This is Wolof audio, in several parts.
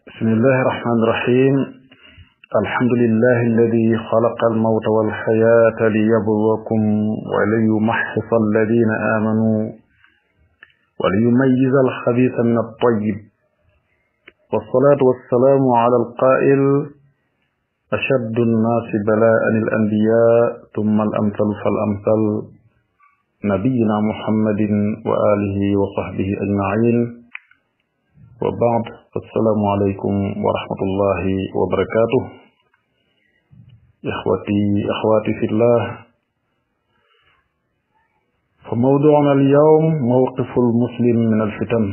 بسم الله الرحمن الرحيم. الحمد لله الذي خلق الموت والحياة ليبلوكم وليمحص الذين آمنوا وليميز الخبيث من الطيب، والصلاة والسلام على القائل: أشد الناس بلاء الأنبياء ثم الأمثل فالأمثل، نبينا محمد وآله وصحبه أجمعين، وبعد. السلام عليكم ورحمة الله وبركاته. أخواتي في الله، فموضوعنا اليوم موقف المسلم من الفتن.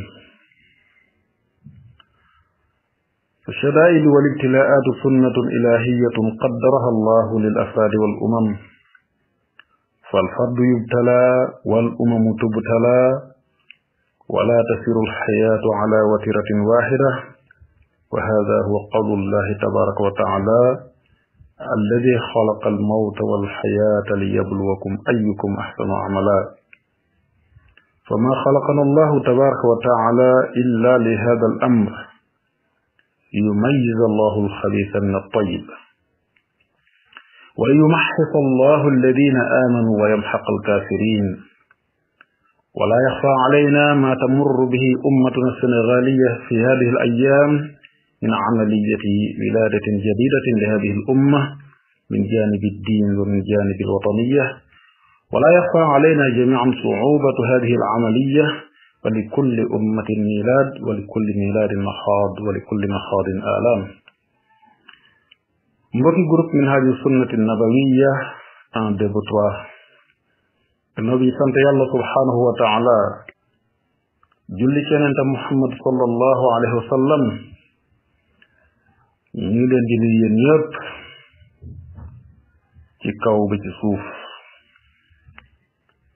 الشدائد والابتلاءات سنة إلهية قدرها الله للأفراد والأمم، فالفرد يبتلى والأمم تبتلى، ولا تسير الحياة على وتيرة واحدة. وهذا هو قول الله تبارك وتعالى: الذي خلق الموت والحياة ليبلوكم أيكم أحسن عملا. فما خلقنا الله تبارك وتعالى إلا لهذا الأمر، يميز الله الخبيث من الطيب، ويمحص الله الذين آمنوا ويمحق الكافرين. ولا يخفى علينا ما تمر به أمتنا السنغالية في هذه الأيام من عملية ولادة جديدة لهذه الأمة من جانب الدين ومن جانب الوطنية. ولا يخفى علينا جميعا صعوبة هذه العملية، ولكل أمة ميلاد، ولكل ميلاد مخاض، ولكل مخاض آلام. mbokki groupe Minhaju Sunnati Nabawiyya en débutoir. النبي sant yàlla subhanahu wa ta'ala, julli ci yonent Muhammad sallallahu alayhi wa sallam, ñu leen di nuyu yéen ñëpp ci kaw ba ci suuf.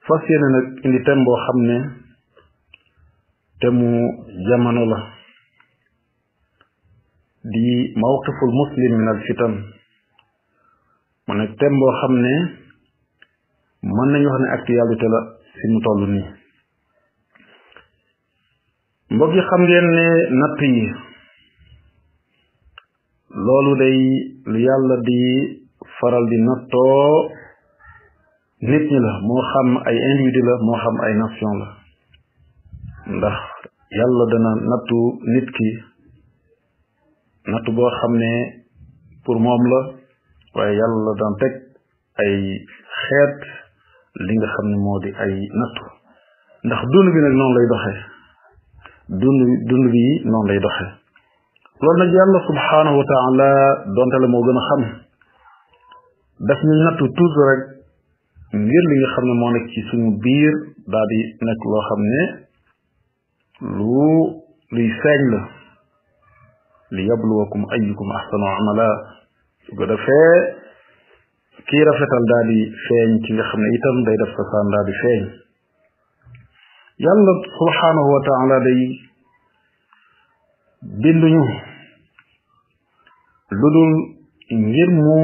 fas yéene nag indi thème boo xam ne thème mu jamono la, di mawqiful muslim min al fitan. mu nekk thème boo xam ne mën nañu wax ne actualité la fi mu toll nii. mbokk yi, xam ngeen ne natt yi loolu day lu yàlla di faral di nattoo nit ñi la, moo xam ay individu la, moo xam ay nation la. ndax yàlla dana nattu nit ki natt boo xam ne pour moom la, waaye yàlla dana teg ay xeet li nga xam ne moo di ay nattu. ndax dund bi nag noonu lay doxee, dund bi noonu lay doxee. loolu nag yàlla subhanahu wa taala donte la moo gën a xam, daf ñu nattu toujours rek ngir li nga xam ne moo nekk ci suñu biir daal di nekk loo xam ne luy feeñ la. li yabluwakum ayyukum ahsanu amala. su ko defee kii rafetal daal di feeñ, ki nga xam ne itam day def safaan daal di feeñ. yàlla subhanahu wa taala day binduñu lu dul ngir mu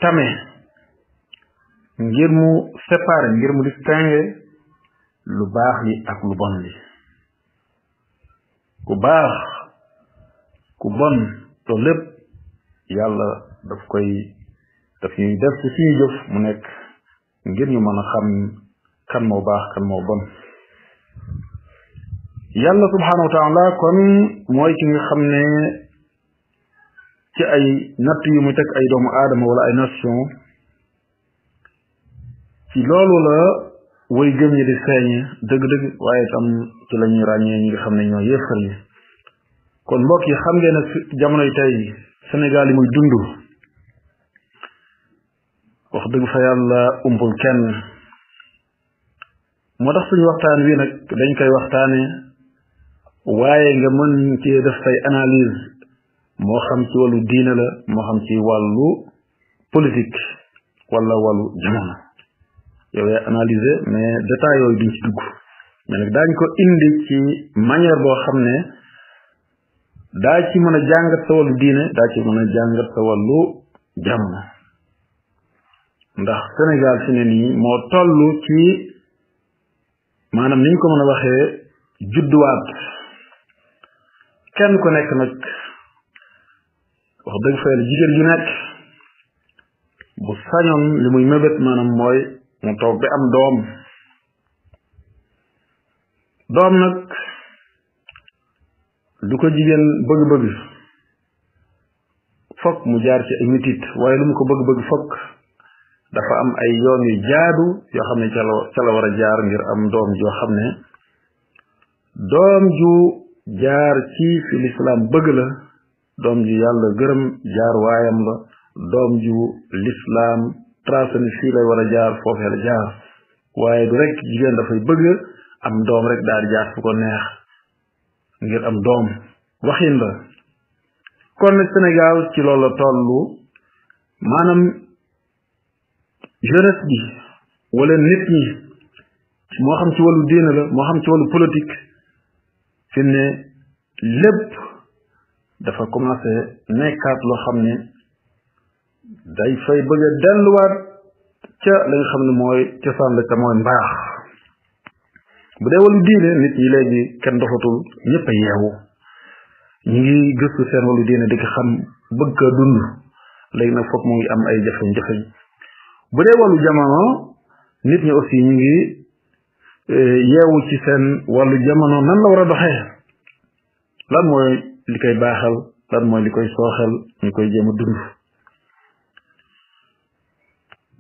tame, ngir mu séparé, ngir mu distinguer lu baax li ak lu bon li. ku baax ku bon to lépp yàlla daf ñuy def ci suñu jëf mu nekk ngir ñu mën a xam kan moo baax kan moo bon. yàlla subhanahu wa taala kon mooy ki nga xam ne ci ay natt yu mu teg ay doomu aadama wala ay nation, ci loolu la way gëm ñi di feeñe dëgg-dëgg, waaye tam ci la ñuy ràññee ñi nga xam ne ñoo yéefar yi. kon mbokk yi, xam ngeen ne jamonoy tey Sénégal yi muy dund, wax dëgg fa yàlla umpul kenn. moo tax suñu waxtaan wi nag dañ koy waxtaane, waaye nga mën ci def say analyse, moo xam ci wàllu diine la, moo xam ci wàllu politique wala wàllu jamono. yow yaay analyser, mais détails yooyu duñ ci dugg. mais nag daañ ko indi ci manière boo xam ne daa ci mën a jàngat sa wàllu diine, daa ci mën a jàngat sa wàllu jamono. ndax Sénégal fi ne nii moo toll ci maanaam niñ ko mën a waxee judduwaat kenn ku nekk nag wax dëgg fa yàlla jigéen ju nekk bu sañoon li muy mébét maanaam mooy mu toog ba am doom nag lu ko jigéen bëgg-bëgg fokk mu jaar ci ay mitit waaye lu mu ko bëgg-bëgg fokk dafa am ay yoon yu jaadu yoo xam ne ca la war a jaar ngir am doom joo xam ne doom ju jaar ci fi lislaam bëgg la doom ju yàlla gërëm jaar waayam la doom ju lislaam tracé ni fii lay war a jaar foofee la jaar waaye du rek jigéen dafay bëgg am doom rek daal di jaar fu ko neex ngir am doom waxin la kon nag Sénégal ci loolu la tollu maanaam jeunesse bi wala nit ñi moo xam ci wàllu diine la moo xam ci wàllu politique fi ne lépp dafa commencé nekkaat loo xam ne day fay bëgg a delluwaat ca la nga xam ne mooy cosaan la ca mooy mbaax bu dee wàllu diine nit ñi léegi kenn doxatul ñëpp a yeewu ñu ngi gëstu seen wàllu diine di ko xam bëgg ko dund léegi nag foog mu ngi am ay jafe-jafe bu dee wàllu jamono nit ñi aussi ñu ngi yeewu ci seen wàllu jamono nan la war a doxee lan mooy li koy baaxal lan mooy li koy sooxal ñu koy jéem a dund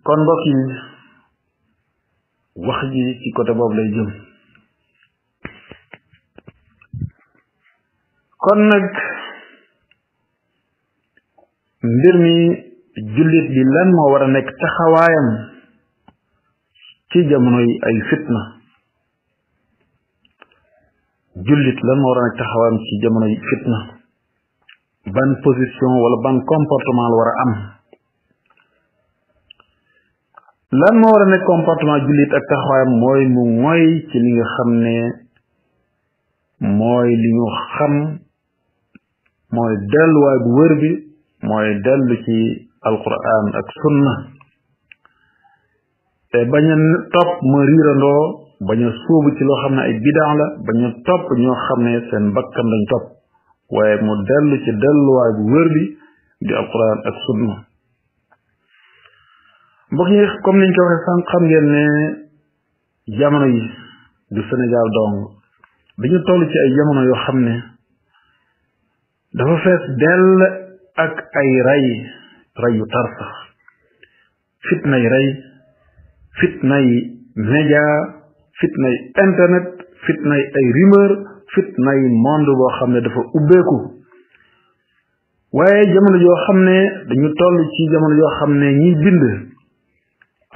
kon mbokk yi wax ji ci côté boobu lay jëm kon nag mbir mi jullit bi lan moo war a nekk taxawaayam ci jamono yi ay fitna jullit lan moo war a nekk taxawaayam ci jamono yi fitna ban position wala ban comportement la war a am lan moo war a nekk comportement jullit ak taxawaayam mooy mu mooy ci li nga xam ne mooy li ñu xam mooy delluwaay bu wër bi mooy dellu ci alquran ak sunna te bañ a topp ma riirandoo bañ a suubu ci loo xam ne ay bidaa la bañ a topp ñoo xam ne seen bakkan lañ topp waaye mu dellu ci delluwaay bu wër bi di alquran ak sunna mbokk yi comme niñ ko waxee sànq xam ngeen ne jamono yi du Sénégal dong dañu toll ci ay jamono yoo xam ne dafa fees dell ak ay ray yu tar sax fitnay ray fitnay média fitnay internet fitnay ay rumeur fitnay monde boo xam ne dafa ubbeeku waaye jamono yoo xam ne dañu toll ci jamono yoo xam ne ñi bind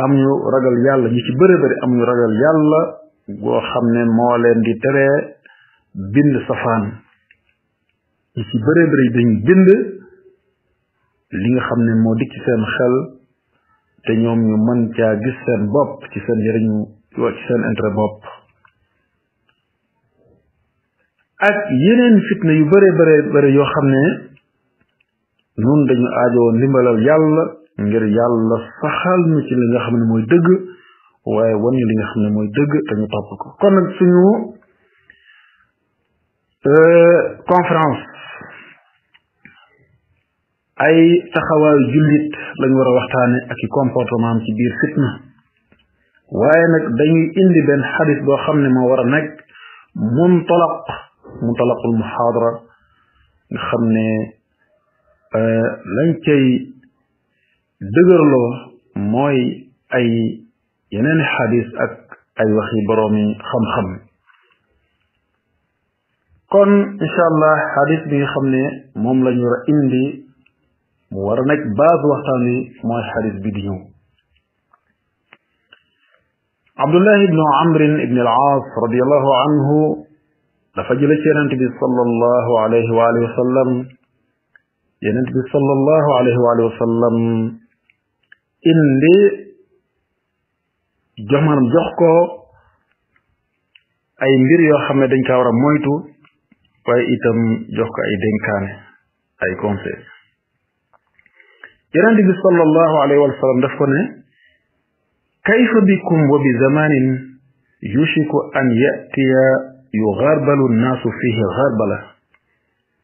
am ñu ragal yàlla ñu ci bëre bëri am ñu ragal yàlla boo xam ne moo leen di tere bind safaan ñi ci bëre bëri dañ bind li nga xam ne moo dikk ci seen xel te ñoom ñu mën caa gis seen bopp ci seen njëriñu ci seen intérêt bopp ak yeneen fitna yu bëre bëre bëri yoo xam ne nun dañu aajoo ndimbalal yàlla ngir yàlla saxal ñu ci li nga xam ne mooy dëgg waaye wan ñu li nga xam ne mooy dëgg te ñu topp ko kon nag suñu conférence ay taxawaayu jullit lañ war a waxtaane ak i comportement am ci biir fitna waaye nag dañuy indi benn xadis boo xam ne moo war a nekk muntalaqul muhaadara nga xam ne lañ cay dëgërloo mooy ay yeneen xadis ak ay waxi boroomi xam-xam kon incha allah xadis bi nga xam ne moom lañu war a indi mu war a nekk base waxtaan wi mooy xadis bi di ñëw Abdullah ibnu Amrin ibn al-Aas radiyallahu anhu dafa jële ci Yonent bi sallallahu alayhi wa alihi wa sallam Yonent bi sallallahu alayhi wa alihi wa sallam indi jox ko ay mbir yoo xam ne dañ kaa war a moytu waaye itam jox ko ay dénkaane ay conseil Yonent bi sallallahu alayhi wa sallam daf ko ne kayfa bikum wa bi zamanin yushiku an yatiya yugharbalu nnaasu fihi gharbala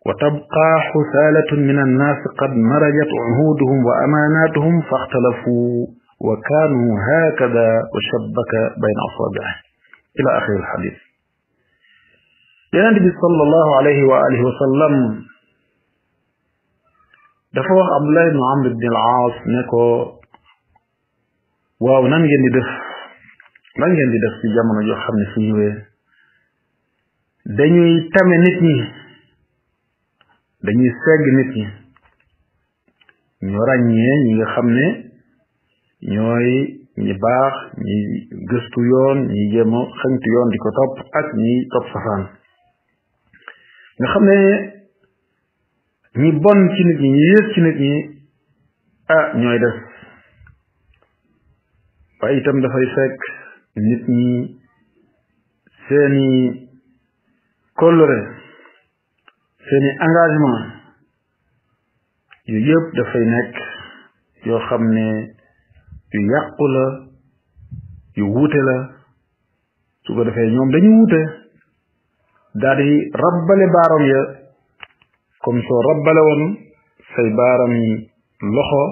وتبقى حثالة من الناس قد مرجت عهودهم وأماناتهم فاختلفوا وكانوا هكذا وشبك بين أصابعه إلى آخر الحديث. النبي صلى الله عليه وآله وسلم dafa wax Abdullah ibn Amr ibn al-As ne ko waaw nan ngeen di def ci jamono joo xam ne su ñëwee dañuy tame nit ñi dañuy segg nit ñi ñu ràññee ñi nga xam ne ñooy ñi baax ñi gëstu yoon ñi jéem a xañtu yoon di ko topp ak ñi topp safaan nga xam ne ñi bon ci nit ñi ñi yées ci nit ñi ñooy des waaye itam dafay fekk nit ñi seeni kóllëre seeni engagement yu yëpp dafay nekk yoo xam ne yu yàqu la yu wuute la su ko defee ñoom dañu wuute daal di rabbale baaram ya comme soo rabbale woon say baaram loxo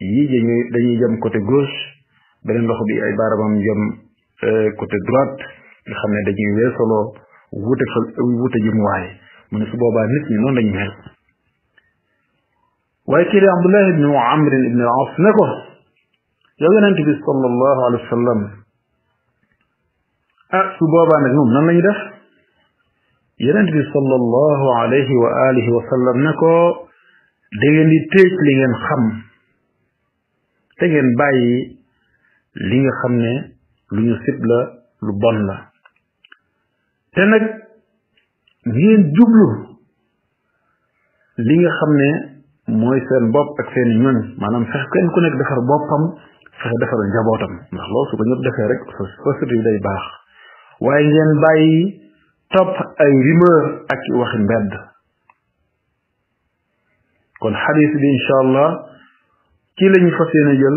yi dañuy jëm côté gauche beneen loxo bi ay baaramam jëm côté droite nga xam ne dañuy weesaloo wuute jëmuwaay mu ne su boobaa nit ñi noonu lañu mel waaye kii di Abdullah ibn Amr ibn al-As ne ko yow yonent bi sallallahu alayhi wa sallam su boobaa nag moom nan lañu def yonent bi sallallahu alayhi wa alihi wa sallam ne ko da ngeen di téej li ngeen xam te ngeen bàyyi li nga xam ne lu ñu sib la lu bon la te nag ngeen jublu li nga xam ne mooy seen bopp ak seen ñoñ maanaam fex kenn ku nekk defar boppam fexe defar njabootam ndax loolu su ko ñëpp defee rek société bi day baax waaye ngeen bàyyi topp ay rumeur ak waxi mbedd kon xadis bi incha allah ci lañu fas yéene jël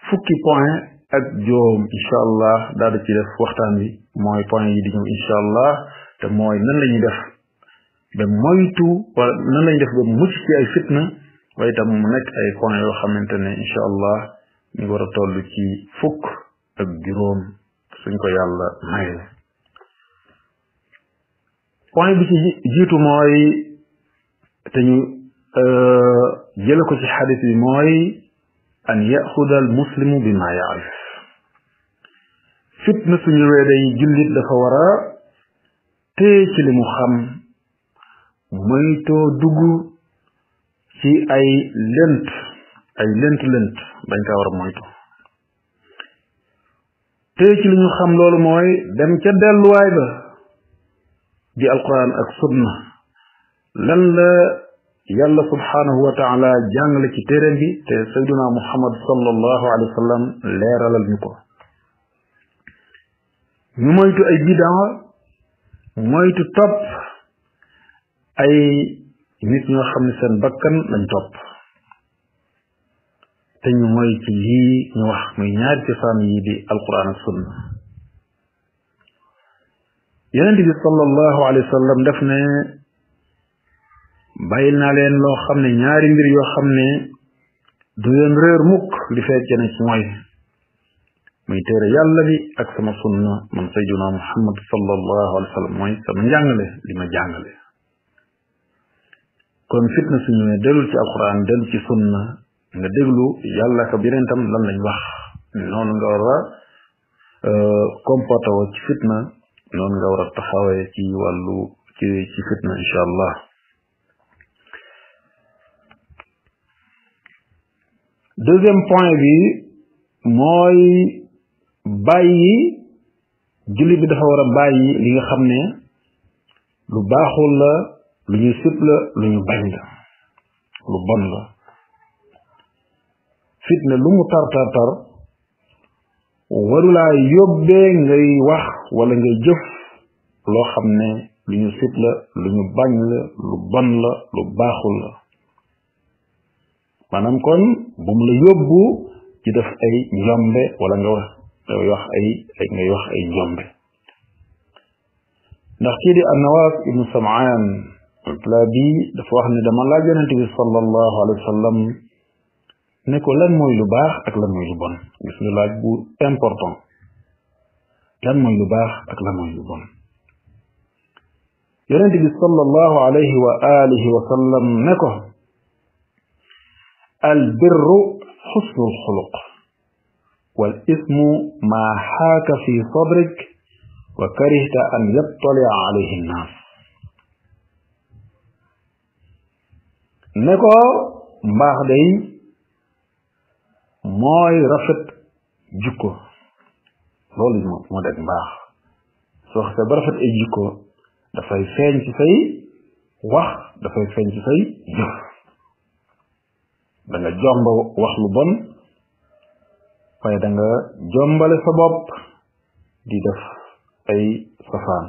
fukki point ak juróom incha allah daal di ci def waxtaan bi mooy point yi di ñëw incha allah te mooy nan la ñuy def ba moytu wala nan la ñuy def ba mucc ci ay fitna waaye itam mu nekk ay point yoo xamante ne incha allah ñu war a toll ci fukk ak juróom suñ ko yàlla maye. point bi ci jiitu mooy te ñu jële ko ci xadis bi mooy an yaxuda al muslimu bi ma yaarif fitna su ñëwee day jullit dafa war a téye ci li mu xam moytoo dugg ci ay lënt dañ kaa war a moytu téye ci li ñu xam loolu mooy dem ca delluwaay ba di alquran ak sunna lan la yàlla subhanahu wa taala jàngale ci téeréem bi te sayduna muhammad sallallahu alayhi wa sallam leeralal ñu ko ñu moytu ay bidaa moytu topp ay nit ñoo xam ne seen bakkan lañ topp te ñu moy ci lii ñu wax muy ñaari cosaan yi di alquran ak sunna yonent bi sallallahu alayhi wa sallam def ne bàyyil naa leen loo xam ne ñaari mbir yoo xam ne du ngeen réer mukk li fekk ne ci mooy muy téere yàlla bi ak sama sunna man sayyiduna muhammad sallallahu alayhi wa sallam mooy sama njàngale li ma jàngale kon fitna suñu ne delul ci alquran dellu ci sunna nga déglu yàlla ka birentam lan lañ wax noonu nga war a comporté woo ci fitna noonu nga war a taxawee ci wàllu ci fitna incha allah deuxième point bi mooy bàyyi jullit bi dafa war a bàyyi li nga xam ne lu baaxul la lu ñu sib la lu ñu bañ la lu bon la fitna lu mu tar warulaa yóbbee ngay wax wala ngay jëf loo xam ne lu ñu sib la lu ñu bañ la lu bon la lu baaxul la maanaam kon bu mu la yóbbu ci def ay njombe wala nga wax ay njombe ndax kii di An-Nawaas ibnu Sam'aan plat bi dafa wax ne dama laaj yonente bi sallallahu alayhi wa sallam ne ko lan mooy lu baax ak lan mooy lu bon gis nga laaj bu important lan mooy lu baax ak lan mooy lu bon yonente bi sallallahu alayhi wa alihi wa sallam ne ko al birru xusnul xuluq wal ismu ma xaaka fi sadrik wa karihta an yattalia alayhi nnaas ne ko mbaax day mooy rafet jikko loolu moo deg mbaax soo xasee ba rafet ay jikko dafay feeñ ci say wax dafay feeñ ci say jëf da nga jomb wax lu bon waaye da nga jombale sa bopp di def ay safaan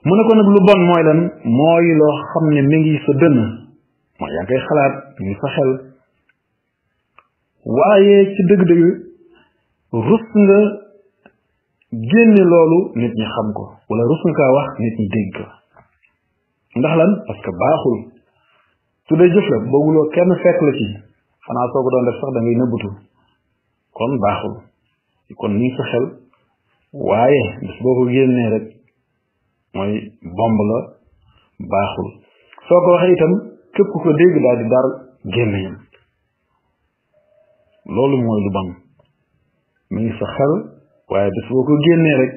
mu ne ko nag lu bon mooy lan mooy loo xam ne mi ngi sa dënn mooy yaa ngi koy xalaat mi ngi sa xel waaye ci dëgg-dëgg rus nga génne loolu nit ñi xam ko wala rus nga kaa wax nit ñi dégg ko ndax lan parce que baaxul su dee jëf la bëgguloo kenn fekk la ci xanaa soo ko doon def sax da ngay nëbbutu kon baaxul kon ni sa xel waaye bis boo ko génnee rek mooy bomb la baaxul soo ko waxee itam képp ku ko dégg daal di dar gémmiñam loolu mooy lu bon mi ngi sa xel waaye bis boo ko génnee rek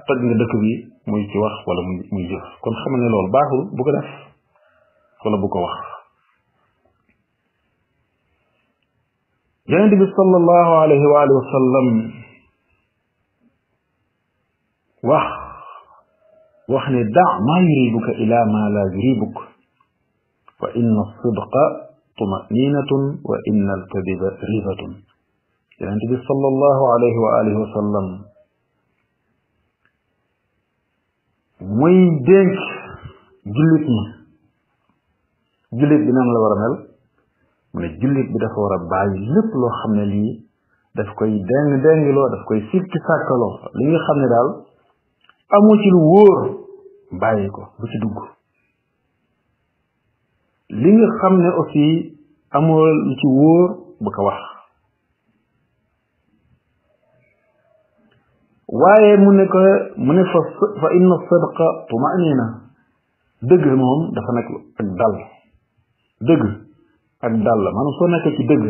toj nga dëkk bi muy ci wax wala muy jëf kon xamal ne loolu baaxul bu ko def wala bu ko wax yonente bi sallallahu alayhi wa alihi wa sallam wax ne da ma yuribuka ila ma la yuribuk fa inna sidqa tumaninatun wa inna alkadiba ribatun yonente bi sallallahu alayhi wa alihi wa sallam muy dénk jullit ñi jullit bi nan la war a mel mu ne jullit bi dafa war a bàyyi lépp loo xam ne lii daf koy déng-déngiloo daf koy sikki sàkkaloo li nga xam ne daal amu ci lu wóor bàyyi ko bu ci dugg li nga xam ne aussi amoo lu ci wóor bu ko wax waaye mu ne fa inna sidqa tumanina dëgg moom dafa nekk ak dal dëgg ak dal la maanaam soo nekkee ci dëgg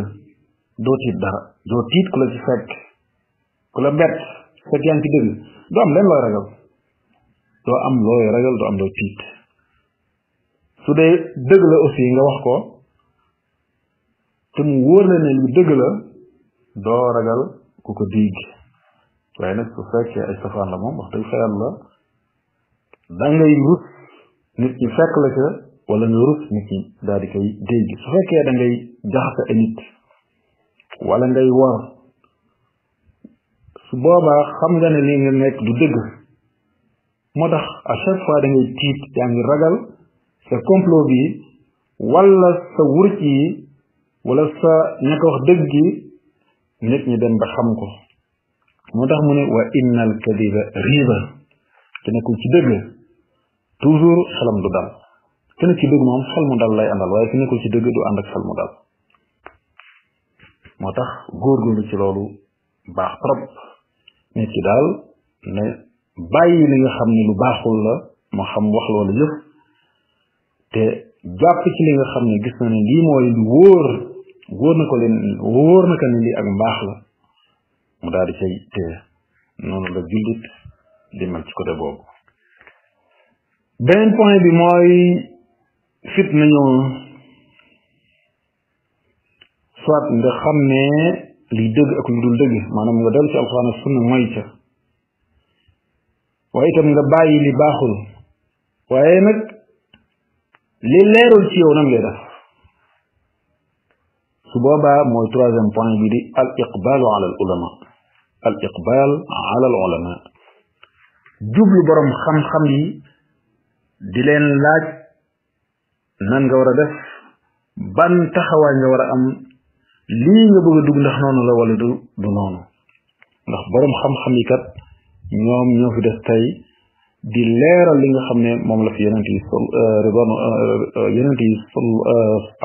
doo tiit dara doo tiit ku la ci fekk ku la bett fekk yaa ngi ci dëgg doo am leen looy ragal doo am looy ragal doo am looy tiit su dee dëgg la aussi nga wax ko te mu wóor la ne lu dëgg la doo ragal ku ko dégg waaye nag su fekkee ay safaan la moom wax dëgg fa yàlla da ngay rus nit ñi fekk la ca wala nga rus nit ñi daal di koy dégg su fekkee da ngay jaxase ay nit wala ngay war su boobaa xam nga ne li nga nekk du dëgg moo tax à chaque fois da ngay tiit yaa ngi ragal sa complot bi wala sa wuruj yi wala sa ñaka wax dëgg gi nit ñi dem ba xam ko moo tax mu ne wa innal kadiba riba te nekkul ci dëgg toujours xelam du dal te nekk ci dëgg moom xel mu dal lay àndal waaye ki nekkul ci dëgg du ànd ak xel mu dal moo tax góorgóorlu ci loolu baax trop nit ki daal ne bàyyi li nga xam ne lu baaxul la moo xam wax loolu yëpp te jàpp ci li nga xam ne gis na ne lii mooy lu wóor na ko ne lii ak mbaax la mu daal di cay téye noonu la jullit di mel ci côté boobu beneen point bi mooy fitna ñëw soit nga xam ne liy dëgg ak lu dul dëgg maanaam nga dellu ci alxuraan ak sunna mooy ca waaye itam nga bàyyi li baaxul waaye nag li leerul ci yow nan ngay def su boobaa mooy troisième point bi di al iqbalu ala al ulama al iqbal ala al ulama jublu borom xam-xam yi di leen laaj nan nga war a def ban taxawaay nga war a am lii nga bëgg a dugg ndax noonu la wala du noonu ndax borom xam-xam yi kat ñoom ñoo fi def tey di leeral li nga xam ne moom la fi yonent yi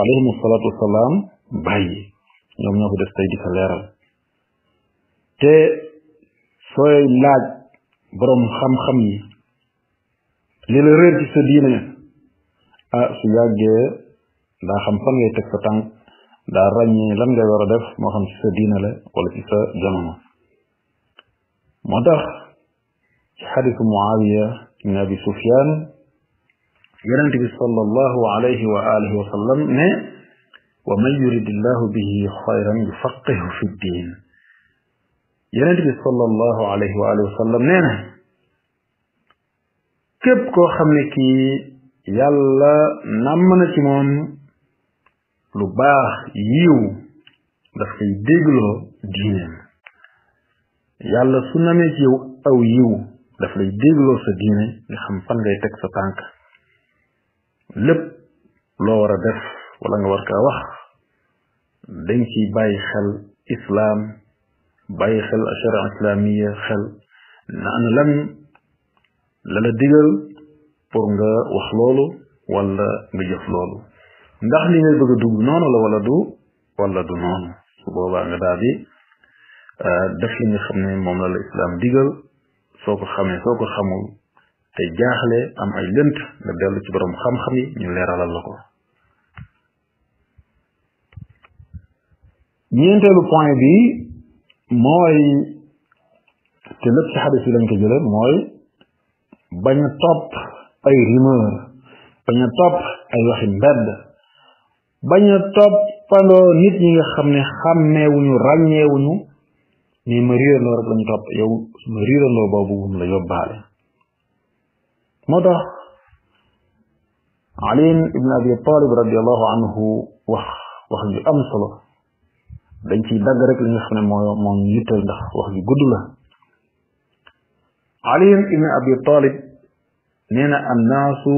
alayhim salaatu wasalaam bàyyi ñoom ñoo ko def tey di ko leeral te sooy laaj boroom xam-xam yi li la réer ci sa diine su yàggee daa xam fan ngay teg sa tànk daa ràññee lan ngay war a def moo xam ci sa diine la wala ci sa jamono moo tax ci xadisu Muawiya ibn Abi Sufyan yonent bi sallallahu alayhi wa alihi wa sallam ne wa man yuridillahu bihi xayran yufaqihu fi ddin yonent bi sallallahu alayhi wa alihi wa sallam nee na képp koo xam ne kii yàlla namm na ci moom lu baax yiw daf koy dégloo diineem yàlla su namee ci yow aw yiw daf lay dégloo sa diine nga xam fan ngay teg sa tànk lépp loo war a def wala nga war kaa wax dañ ciy bàyyi xel islaam bàyyi xel ashara islamiya xel na ana lan la la digal pour nga wax loolu wala nga jëf loolu ndax li ngay bëgg a dugg noonu la wala du noonu su boobaa nga daal di def li nga xam ne moom la islaam digal soo ko xamee soo ko xamul te jaaxle am ay lënt nga dellu ci borom xam-xam yi ñu leeralal la ko ñeenteelu point bi mooy te lépp ci xadis yi lañ ko jëlee mooy bañ a topp ay rumeur bañ a topp ay waxi mbedd bañ a toppandoo nit ñi nga xam ne xàmmeewuñu ràññeewuñu ni ma riirandoo rek lañu topp yow ma riirandoo boobu wum la yóbbaale moo tax Ali ibn Abi Talib radiallahu anhu wax ju am solo dañ ciy dagg rek li nga xam ne moom yittal ndax wax ju gudd la Ali ibn Abi Talib nee na annaasu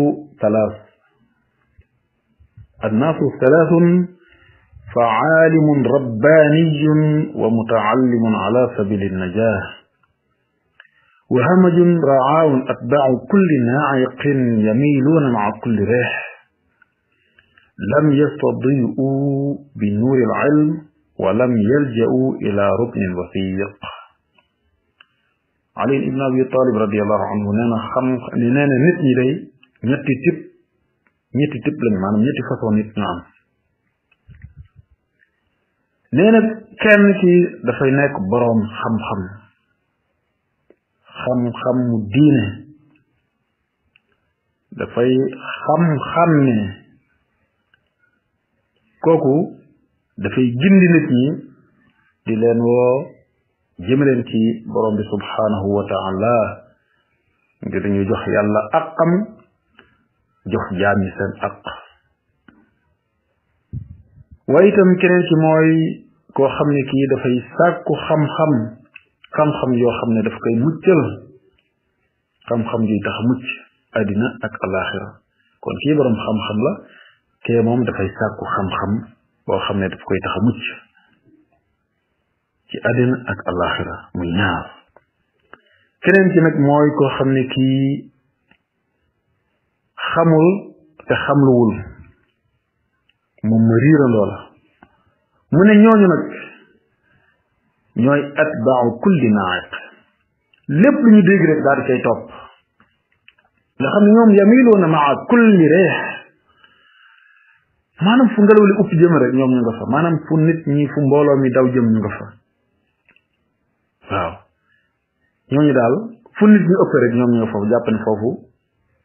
thalathun fa aalimun rabbaaniyun wa mutaallimun ala sabili najah wa hamajun racaawun atbaacu kulli naaciqin yamiiluuna maca kulli reex lam yastadiicuu bi nuuri alcilm wa lam yalja'uu ila ruknin wasiiq Ali ibn Abi Talib radiallahu anhu nee na nit ñi day ñetti type lañu maanaam ñetti façon nit ñu am nee na kenn ki dafay nekk boroom xam-xam mu diine dafay xam ne kooku dafay gindi nit ñi di leen woo jëmaleen ci borom bi subhanahu wa taala ngir dañu jox yàlla aqam jox jaam yi seen aq waaye itam keneen ci mooy koo xam ne kii dafay sàkku xam-xam yoo xam ne daf koy muccal xam-xam yuy tax mucc àddina ak alaxira kon kii borom xam-xam la kee moom dafay sàkku xam-xam boo xam ne daf koy tax a mucc ci àddina ak alaxira muy ñaar keneen ci nag mooy koo xam ne kii xamul te xamluwul moom ma riirandoo la mu ne ñooñu nag ñooy atbaacu kulli naa'iq lépp lu ñu dégg rek daal di koy topp nga xam ne ñoom yamiluuna maa kulli reex maanaam fu ngelaw li upp jëm rek ñoom ñu nga fa maanaam fu nit ñi fu mbooloo mi daw jëm ñu nga fa waaw ñooñu daal fu nit ñi ëpp rek ñoom ñu nga foofu jàpp ne foofu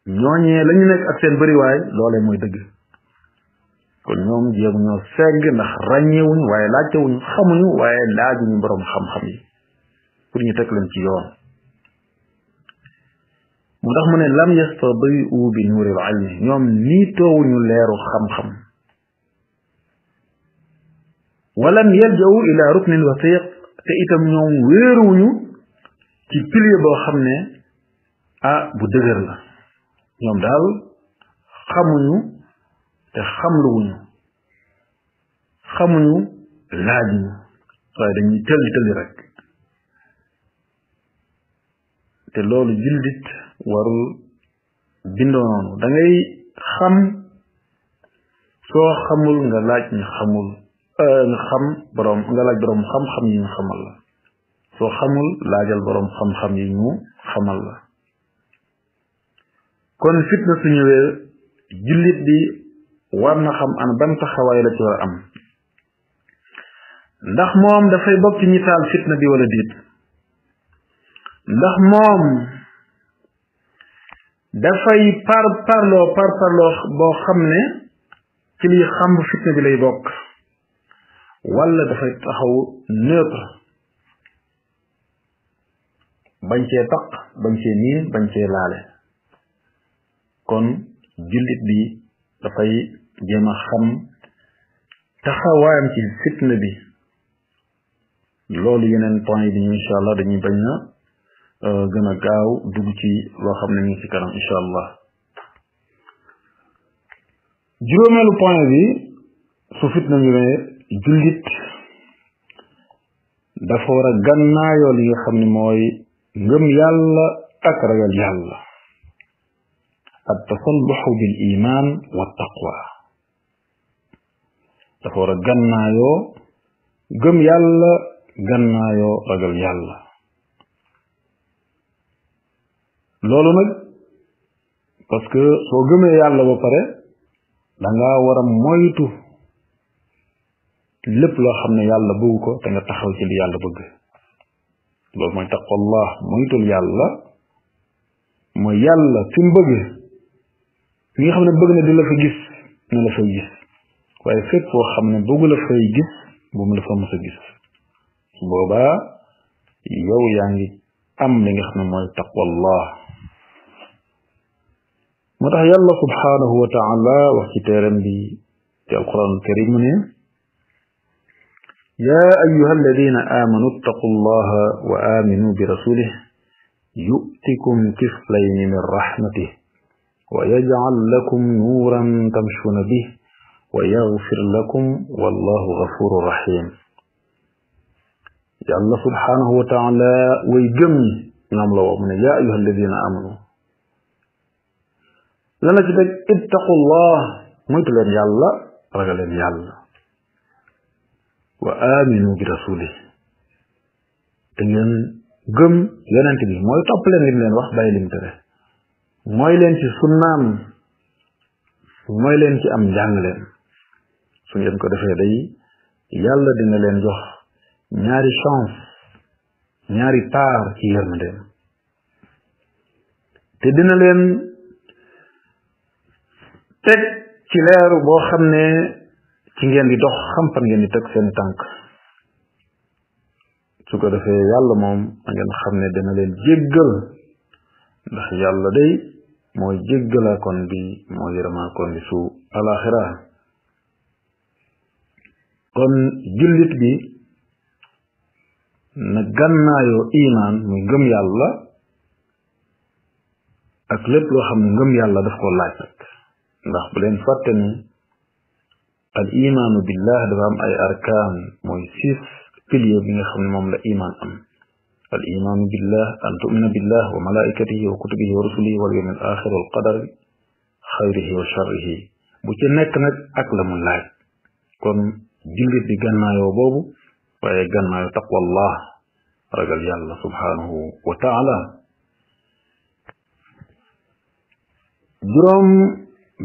ñooñee la ñu nekk ak seen bëriwaay loolee mooy dëgg kon ñoom jéem ñoo segg ndax ràññewuñu waaye laajtewuñu xamuñu waaye laajuñu borom xam-xam yi pour ñu teg leen ci yoon moo tax mu ne lam yastadiu bi nuuril ilmi ñoom niitoowuñu leeru xam-xam walam yalja'u ila ruknin wasiq te itam ñoom wéeruwuñu ci pilier boo xam ne bu dëgër la ñoom daal xamuñu te xamuñu laajuñu waaye dañuy tëlli rek te loolu jullit warul bindoo noonu da ngay xam soo xamul nga laaj ñu xamul nga xam borom nga laaj borom xam-xam yi ñu xamal la soo xamul laajal borom xam-xam yi ñu xamal la kon fitna su ñëwee jullit bi war na xam an ban taxawaay la ci war a am ndax moom dafay bokk ci ñi taal fitna bi wala déet ndax moom dafay parparloo boo xam ne ci liy xam fitna bi lay bokk wala dafay taxaw neutre bañ cee taq bañ cee niin bañ cee laale kon jullit bi dafay jéem a xam taxawaayam ci fitna bi loolu yeneen point yi ñu incha allah dañuy bañ na gën a gaaw dugg ci loo xam ne ñu ngi ci kanam incha allah juróomeelu point bi su fitna ñëwee jullit dafa war a gannaayoo li nga xam ne mooy ngëm yàlla ak ragal yàlla at tasalluxu bil iman wa taqwa dafa war a gannaayoo gëm yàlla gannaayoo ragal yàlla loolu nag parce que soo gëmee yàlla ba pare danga war a moytu lépp loo xam ne yàlla bëgg ko te nga taxaw ci li yàlla bëgg loolu mooy taqwallah moytul yàlla mooy yàlla fi mu bëgg fi nga xam ne bëgg na di la fa gis na la fay gis waaye fépp foo xam ne bëggu la fay gis bu mu la fa mës a gis su boobaa yow yaa ngi am li nga xam ne mooy taqwallah moo tax yàlla subhanahu wa taala wax ci téeram bi ci alquran karim mu ne يا أيها الذين آمنوا اتقوا الله وآمنوا برسوله يؤتكم كفلين من رحمته ويجعل لكم نورا تمشون به ويغفر لكم والله غفور رحيم يا الله سبحانه وتعالى ويجم نعم من يا أيها الذين آمنوا لنا جدك اتقوا الله ميتلين يا الله رجلين يا الله wa aminu bi rasulih te ngeen gëm yonent bi mooy topp leen lim leen wax bàyyi lim tere mooy leen ci sunnaam mooy leen ci am njàngleen su ngeen ko defee day yàlla dina leen jox ñaari chance ñaari paar ci yërmandeem te dina leen teg ci leeru boo xam ne ci ngeen di dox xam fan ngeen di teg seen tànk su ko defee yàlla moom ngeen xam ne dina leen jéggal ndax yàlla day mooy jéggalaakoon bi mooy yërëmaakoon bi su alaxira kon jullit bi na gannaayoo iman muy ngëm yàlla ak lépp loo xam ne ngëm yàlla daf ko laaj nag ndax bu leen fàtte ni al imaanu billah dafa am ay arkaan mooy 6 piliers bi nga xam ne moom la iman am al imaanu billah an tumina billah wa malaikatihi wa kutubihi wa rusulihi wal yawmil axir wal qadari xayrihi wa sharrihi bu ci nekk nag ak la mu laaj kon jullit bi gannaayoo boobu waaye gannaayoo taqwallah ragal yàlla subhanahu wa taala juróom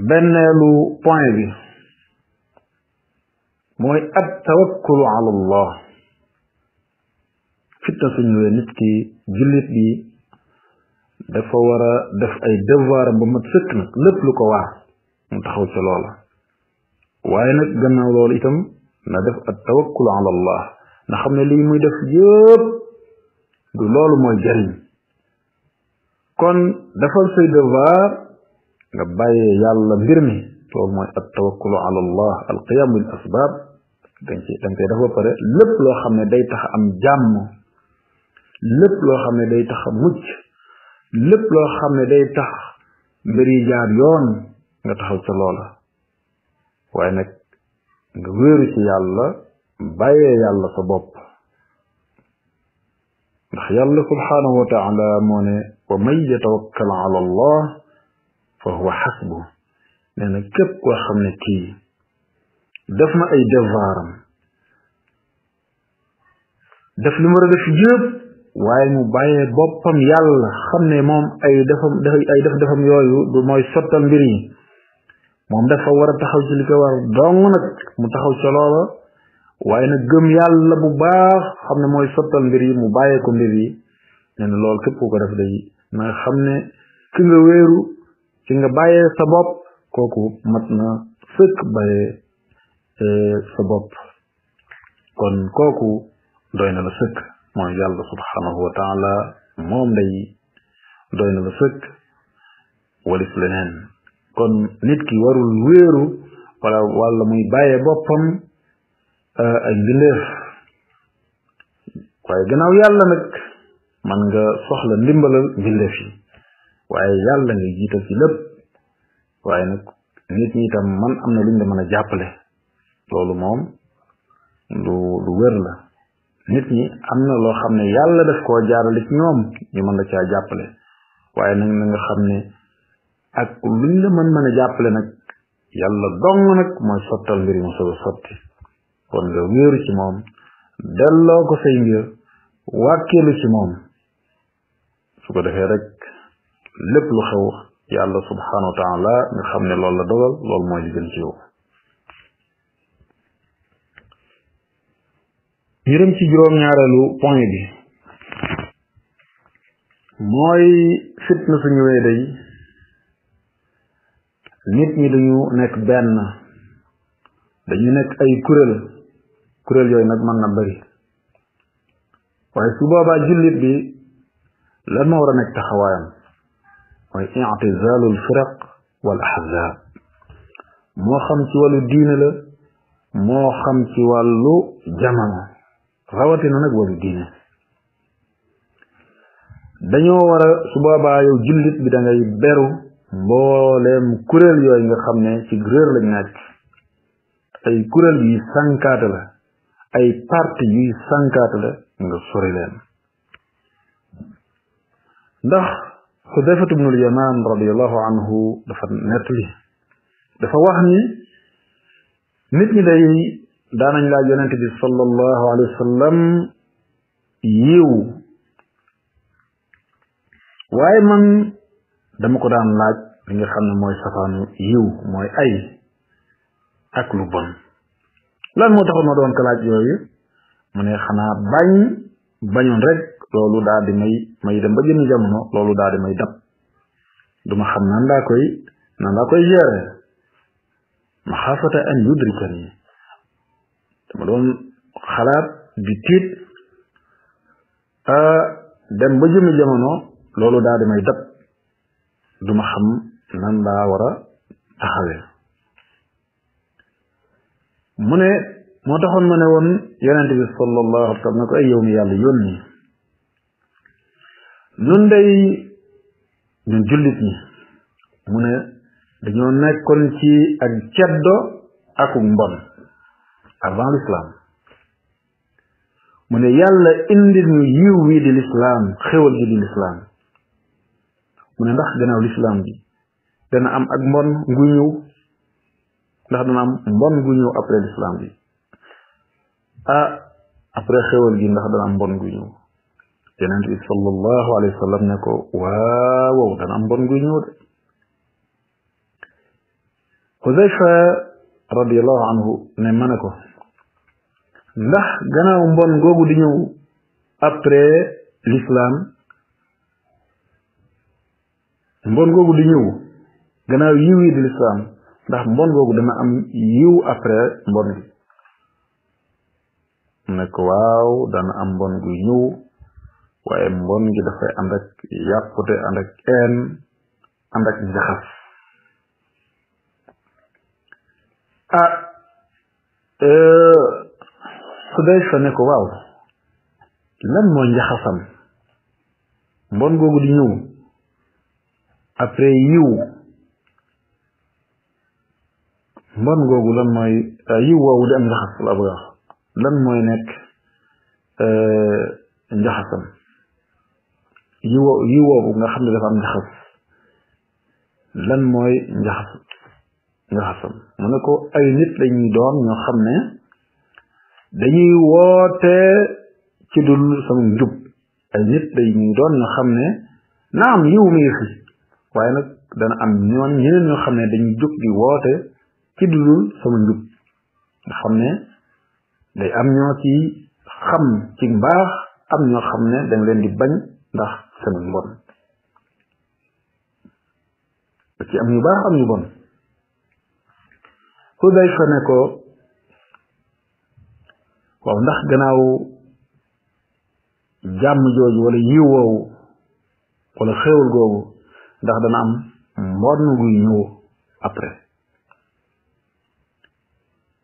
benneelu point bi mooy at tawakkulu ala allah fitna su ñëwee nit ki jullit bi dafa war a def ay devoir ba mat sëkk nag lépp lu ko waar mu taxaw ca loola waaye nag gannaaw loolu itam na def at tawakkulu ala allah na xam ne lii muy def yëpp du loolu mooy jariñ kon defal say devoir nga bàyyee yàlla mbir mi loolu mooy at tawakkulu ala allah al qiyam bil asbab dañ koy def ba pare lépp loo xam ne day tax am jàmm lépp loo xam ne day tax a mucc lépp loo xam ne day tax mbir yi jaar yoon nga taxaw ca loola waaye nag nga wéeru ci yàlla bàyyee yàlla sa bopp ndax yàlla subhanahu wa taala moo ne wa man yatawakkal ala allah fa huwa xasbu nee na képp koo xam ne kii def na ay devoiram def li mu war a def yëpp waaye mu bàyyee boppam yàlla xam ne moom ay defam yooyu du mooy sottal mbir yi moom dafa war a taxaw ci li ko war dong nag mu taxaw ca loola waaye nag gëm yàlla bu baax xam ne mooy sottal mbir yi mu bàyyee ko mbir yi nee na loolu képp ku ko def day na xam ne ki nga wéeru ci nga bàyyee sa bopp kooku mat na sëkk bàyyee sa bopp kon kooku doy na la sëkk mooy yàlla subhanahu wa taala moom day doy na la sëkk walis leneen kon nit ki warul wéeru wala muy bàyyee boppam ay mbindeef waaye gannaaw yàlla nag man nga soxla ndimbalal mbindeef yi waaye yàlla ngay jiital ci lépp waaye nag nit ñi tam man am na luñ la mën a jàppale loolu moom lu wér la nit ñi am na loo xam ne yàlla daf koo jaarale ci ñoom ñu mën la caa jàppale waaye nag na nga xam ne ak luñ la mën a jàppale nag yàlla dong nag mooy sottal mbir yi mu soog a sotti kon nga wéeru ci moom delloo ko say mbir wàkkeelu ci moom su ko defee rek lépp lu xew yàlla subhanahu wa taala nga xam ne loolu la dogal loolu mooy li gën ci yow ñu dem ci juróom-ñaareelu point bi mooy fitna su ñëwee day nit ñi dañu nekk benn dañu nekk ay kuréel yooyu nag mën na bari waaye su boobaa jullit bi lan moo war a nekk taxawaayam mooy i'tizaalul firaq wal ahzaab moo xam ci wàllu diine la moo xam ci wàllu jamono rawatina nag wàllu diine dañoo war a su boobaa yow jullit bi da ngay beru mbooleem kuréel yooyu nga xam ne ci réer lañ nekk ay kuréel yuy sànkaate la ay parti yuy sànkaate la nga sori leen ndax Xudayfatu bnul Yamaan radiallahu anhu dafa nettali dafa wax ni nit ñi day daanañ laaj yonente bi sallallahu alayhi wa sallam yiw waaye man dama ko daan laaj li nga xam ne mooy safaanu yiw mooy ay ak lu bon lan moo taxoon ma doon ko laaj yooyu mu ne xanaa bañoon rek loolu daal di may dem ba jëmi jamono loolu daal di may dab duma xam nan laa koy gérer maxaafata an yudrikani dama doon xalaat di tiit dem ba jëmi jamono loolu daal di may dab duma xam nan laa war a taxawee mu ne moo taxoon ma ne woon yonente bi sallallahu alayhi wa sallam ne ko ay yow mi yàlla yónni nun day ñun jullit ñi mu ne dañoo nekkoon ci ak ceddo akuk mbon avant l'islam mu ne yàlla indi ñu yiw wi di l'islam xéwal gi di l'islam mu ne ndax gannaaw l'islam bi dana am ak mbon gu ñëw ndax dana am mbon gu ñëw après l'islam bi après xéwal gi ndax dana am mbon gu ñëw yonent bi sallallahu alayhi wa sallam ne ko waaw dana am mbon gu ñëw de Xudayfa radiallahu anhu ne ma ne ko ndax gannaaw mbon googu di ñëw après l'islam mbon googu di ñëw gannaaw yiw yi di l'islam ndax mbon googu dana am yiw après mbon gi ne ko waaw dana am mbon gu ñëw waaye mbon gi dafay ànd ak yàppute ànd ak een ànd ak njaxas Xudayfa ne ko waaw lan mooy njaxasam mbon googu di ñëw après yiw mbon googu lan mooy yiw woowu di am njaxas la bëgg a wax lan mooy nekk njaxasam yiwoobu nga xam ne dafa am njaxas lan mooy njaxasam mu ne ko ay nit lañuy doon ñoo xam ne dañuy woote ci dul sama njub ay nit lañuy doon ñoo xam ne naam yiw mi ngi fi waaye nag dana am ñeneen ñoo xam ne dañuy jóg di woote ci dul sama njub nga xam ne day am ñoo ci xam ci mbaax am ñoo xam ne dañ leen di bañ ndax seen mbon ci am ñu baax am ñu bon Xudayfa ne ko waaw ndax gannaaw jàmm jooju wala yiw woowu wala xéewal googu ndax dana am mbon guy ñëw après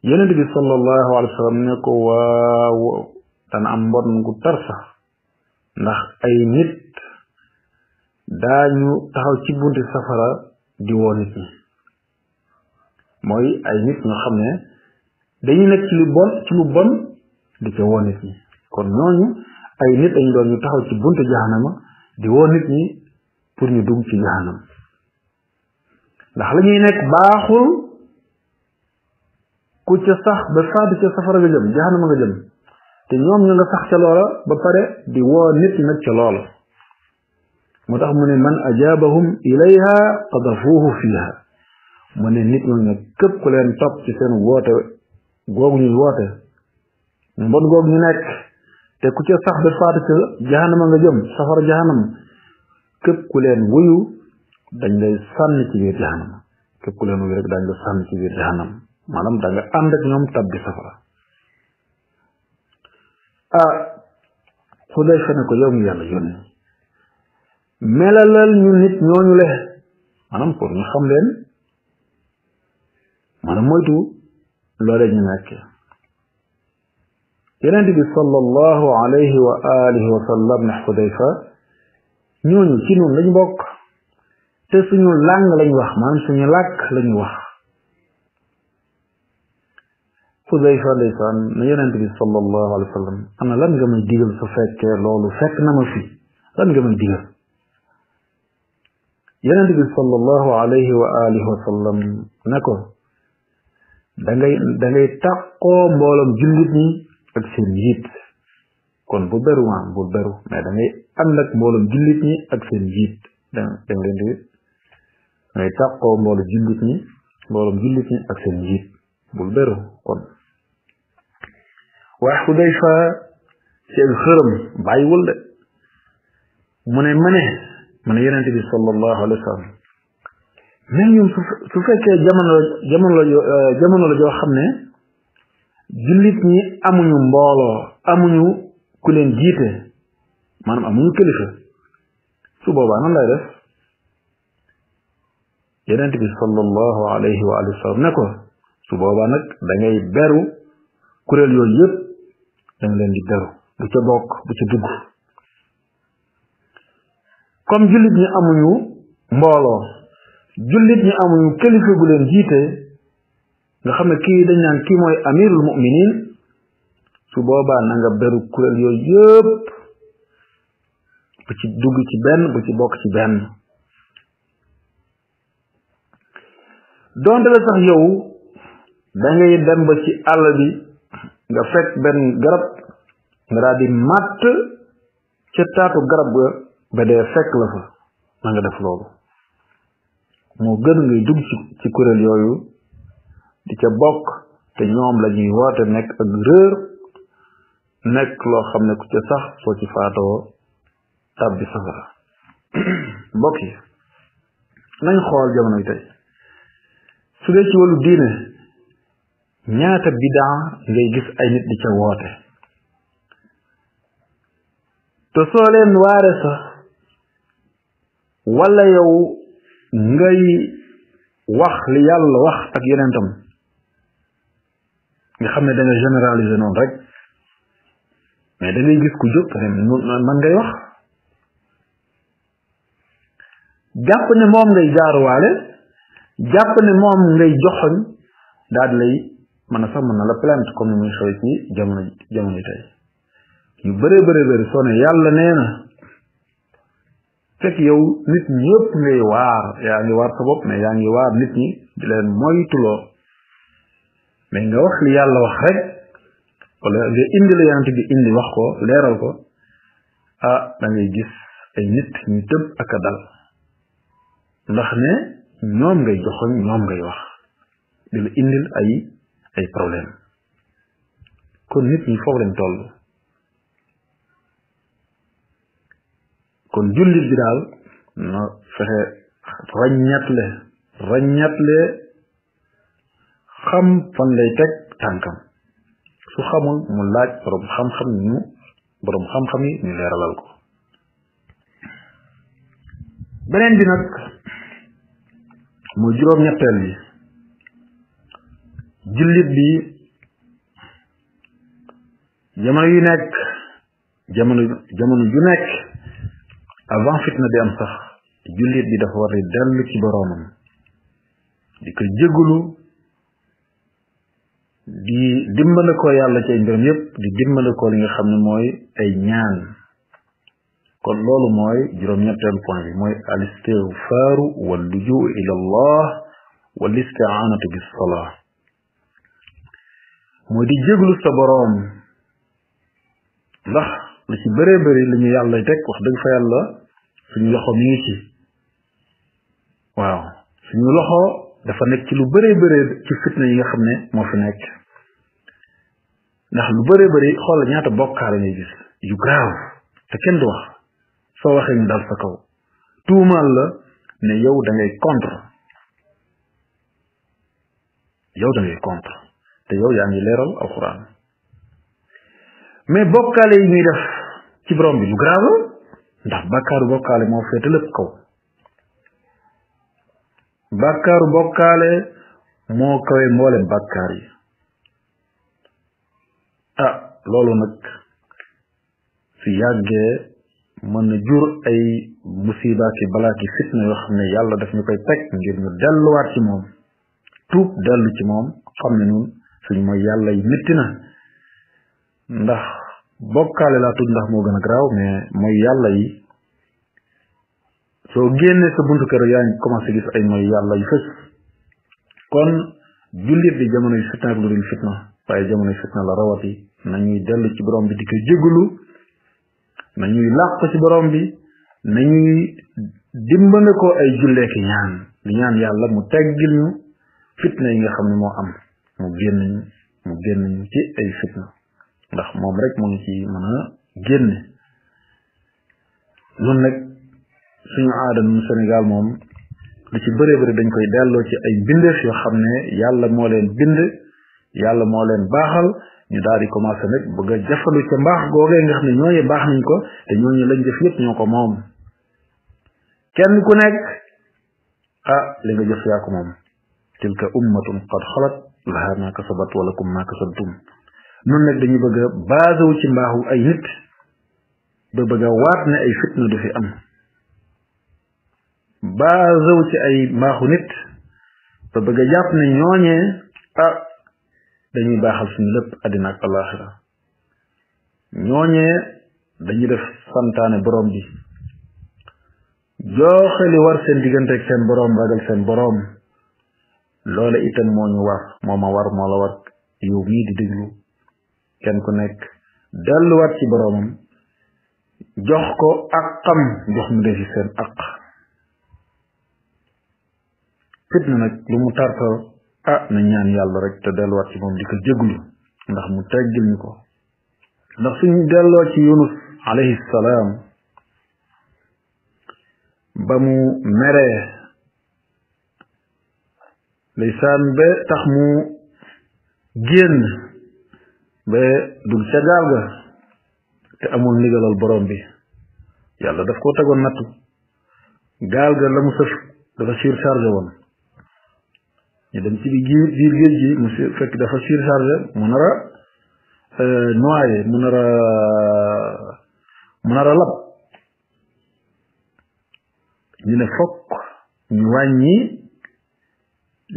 yonent bi sallallahu alayhi wa sallam ne ko waaw dana am mbon gu tar sax ndax ay nit daañu taxaw ci bunti safara di woo nit ñi mooy ay nit ñoo xam ne dañuy nekk ci lu bon di ca woo nit ñi kon ñooñu ay nit dañu doon ñu taxaw ci bunti jahannama di woo nit ñi pour ñu dugg ci jahannam ndax la ñuy nekk baaxul ku ca sax ba faatu ca safara nga jëm jahannama nga jëm te ñoom ñu nga sax ca loola ba pare di woo nit ñi nag ca loola moo tax mu ne man ajaabahum ilayha qadafuuhu fiha mu ne nit ñooñu nag képp ku leen topp ci seen woote googu ñuy woote mbon googu ñu nekk te ku ca sax ba faatu ca jahannama nga jëm safara jahannam képp ku leen wuyu dañ lay sànni ci biir jahannam képp ku leen wuyu rek dañ la sànni ci biir jahannam maanaam da nga ànd ak ñoom tabbi safara Xudayfa ne ko yow mi yàlla yónni melalal ñu nit ñooñu le maanaam pour ñu xam leen maanaam moytu loole ñu nekkee yonent bi sallallahu alayhi wa alihi wa sallam ne Xudayfa ñooñu ci noonu lañu bokk te suñu làng lañu wax maanaam suñu làkk lañu wax Xudayfa ndeysaan ne yonent bi sallallahu alayhi wa sallam ana lan nga may digal su fekkee loolu fekk na ma fi lan nga may digal yonent bi sallallahu alayhi wa alihi wa sallam ne ko da ngay tàqoo mbooloom jullit ñi ak seen njiit kon bu beru maam bu beru mais da ngay ànd ak mbooloom jullit ñi ak seen njiit da ngay tàqoo mbooloom jullit ñi ak seen njiit bul beru kon waaye Xudayfa seen xërëm bàyyiwul de mu ne yonent bi sallallahu alayhi wa sallam mais ñun su fekkee jamono la joo xam ne jullit ñi amuñu mbooloo amuñu ku leen jiite maanaam amuñu kilifa su boobaa nan lay def yonent bi sallallahu alayhi wa sallam ne ko su boobaa nag da ngay beru kuréel yooyu yëpp da nga leen di beru bu ca bokk bu ca dugg comme jullit ñi amuñu mbooloo jullit ñi amuñu kilifa gu leen jiite nga xam ne kii dañ naan kii mooy amirul mu'minin su boobaa na nga beru kuréel yooyu yëpp bu ci dugg ci benn bu ci bokk ci benn donte la sax yow da ngay dem ba ci àll bi nga fekk benn garab nga daal di màtt ca taatu garab ga ba dee fekk la fa na nga def loolu moo gën ngay dugg ci kuréel yooyu di ca bokk te ñoom la ñuy woote nekk ak réer nekk loo xam ne ku ca sax soo ci faatoo tàbbi safara mbokk yi nañ xool jamono yi tey su dee ci wàllu diine ñaata bidaa ngay gis ay nit di ca woote te soo leen waare sax wala yow ngay wax li yàlla wax ak yonentam nga xam ne da nga généraliser noonu rek mais da ngay gis ku jóg man ngay wax jàpp ne moom ngay jaaruwaale jàpp ne moom ngay joxoñ daal di lay mën a sax mën na la plainte comme ni muy xew ci jamono tey yu bëree bëri soo ne yàlla nee na fekk yow nit ñëpp ngay waar yaa ngi waar sa bopp mais yaa ngi waar nit ñi di leen moytuloo mais nga wax li yàlla wax rek wala nga indi la yonent bi indi wax ko leeral ko da ngay gis ay nit ñu tëb ak a dal ndax ne ñoom ngay joxoñ ñoom ngay wax di la indil ay problème kon nit ñi foofu lañ toll kon jullit bi daal na fexe ràññatle xam fan lay teg tànkam su xamul mu laaj borom xam-xam yi ñu leeralal ko beneen bi nag mooy juróom-ñetteel bi jullit bi jamono ju nekk avant fitna di am sax jullit bi dafa war di dellu ci boroomam di ko jégalu di dimbale ko yàlla ci ay mbiram yépp di dimbale ko li nga xam ne mooy ay ñaan kon loolu mooy juróom-ñetteel point bi mooy al istighfaaru wal lujuu ila allah wal isti'aanatu bis salaa mooy di jégalu sa boroom ndax lu ci bëree bëri li ñu yàlla teg wax dëgg fa yàlla suñu loxo mi ngi ci waaw suñu loxo dafa nekk ci lu bëree bëri ci fitna yi nga xam ne moo fi nekk ndax lu bëree bëri xoolal ñaata bokkaale ngay gis yu grave te kenn du wax soo waxee ñu dal sa kaw tuumaal la ne yow da ngay contre te yow yaa ngi leeral alquran mais bokkaale yi ñuy def ci borom bi lu grave ndax bàkkaaru bokkaale moo féete lépp kaw bàkkaaru bokkaale moo kawe mboolem bàkkaar yi loolu nag su yàggee mën na jur ay musiba ki balaa ki fitna yoo xam ne yàlla daf ñu koy teg ngir ñu delluwaat ci moom tuub dellu ci moom xam ne ñun suñ mooy yàlla yi métti na ndax bokkaale laa tudd ndax moo gën a garaaw mais mooy yàlla yi soo génnee sa buntu kër yaa ngi commencé gis ay mooy yàlla yu fës kon jullit bi jamono yu fitna ak lu dul fitna waaye jamono yu fitna la rawati nañuy dellu ci borom bi di ko jégalu nañuy làq ci borom bi nañuy dimbale ko ay julleeki ñaan di ñaan yàlla mu teggil ñu fitna yi nga xam ne moo am mu génn ñu ci ay fitna ndax moom rek moo ngi ci mën a génne noonu nag suñu aada nun Sénégal moom lu ci bëree bëri dañ koy delloo ci ay bindeef yoo xam ne yàlla moo leen bind yàlla moo leen baaxal ñu daal di commencé nag bëgg a jafandu ca mbaax googee nga xam ne ñooñu baax nañ ko te ñooñu lañ def yépp ñoo ko moom kenn ku nekk li nga jëf yaa ko moom tilka ummatun qad xalat laha ma kasabat wa lakum ma kasabtum noonu nag dañuy bëgg a basé wu ci mbaaxu ay nit ba bëgg a waat ne ay fitna du fi am basé wu ci ay mbaaxu nit ba bëgg a jàpp ne ñooñee dañuy baaxal suñu lépp àddina ak alaxira ñooñee dañuy def santaane borom bi joxe li war seen diggante ak seen borom ragal seen borom loola itam moo ñu war moo ma war moo la war yow mii di déglu kenn ku nekk delluwaat ci boromam jox ko aqam jox mu defi seen aq fitna nag lu mu tartal na ñaan yàlla rek te delluwaat ci moom di ko jéglu ndax mu teggil ñu ko ndax suñu delloo ci Yunus alayhi salaam ba mu meree ndeysaan ba tax mu génn ba dugg ca gaal ga te amul ndigalal borom bi yàlla daf koo tegoon nattu gaal ga la mu sëf dafa surchargé woon ñu dem ci biir géej gi mu fekk dafa surchargé mu nar a noyé mu nar a lab ñu ne fokk ñu wàññi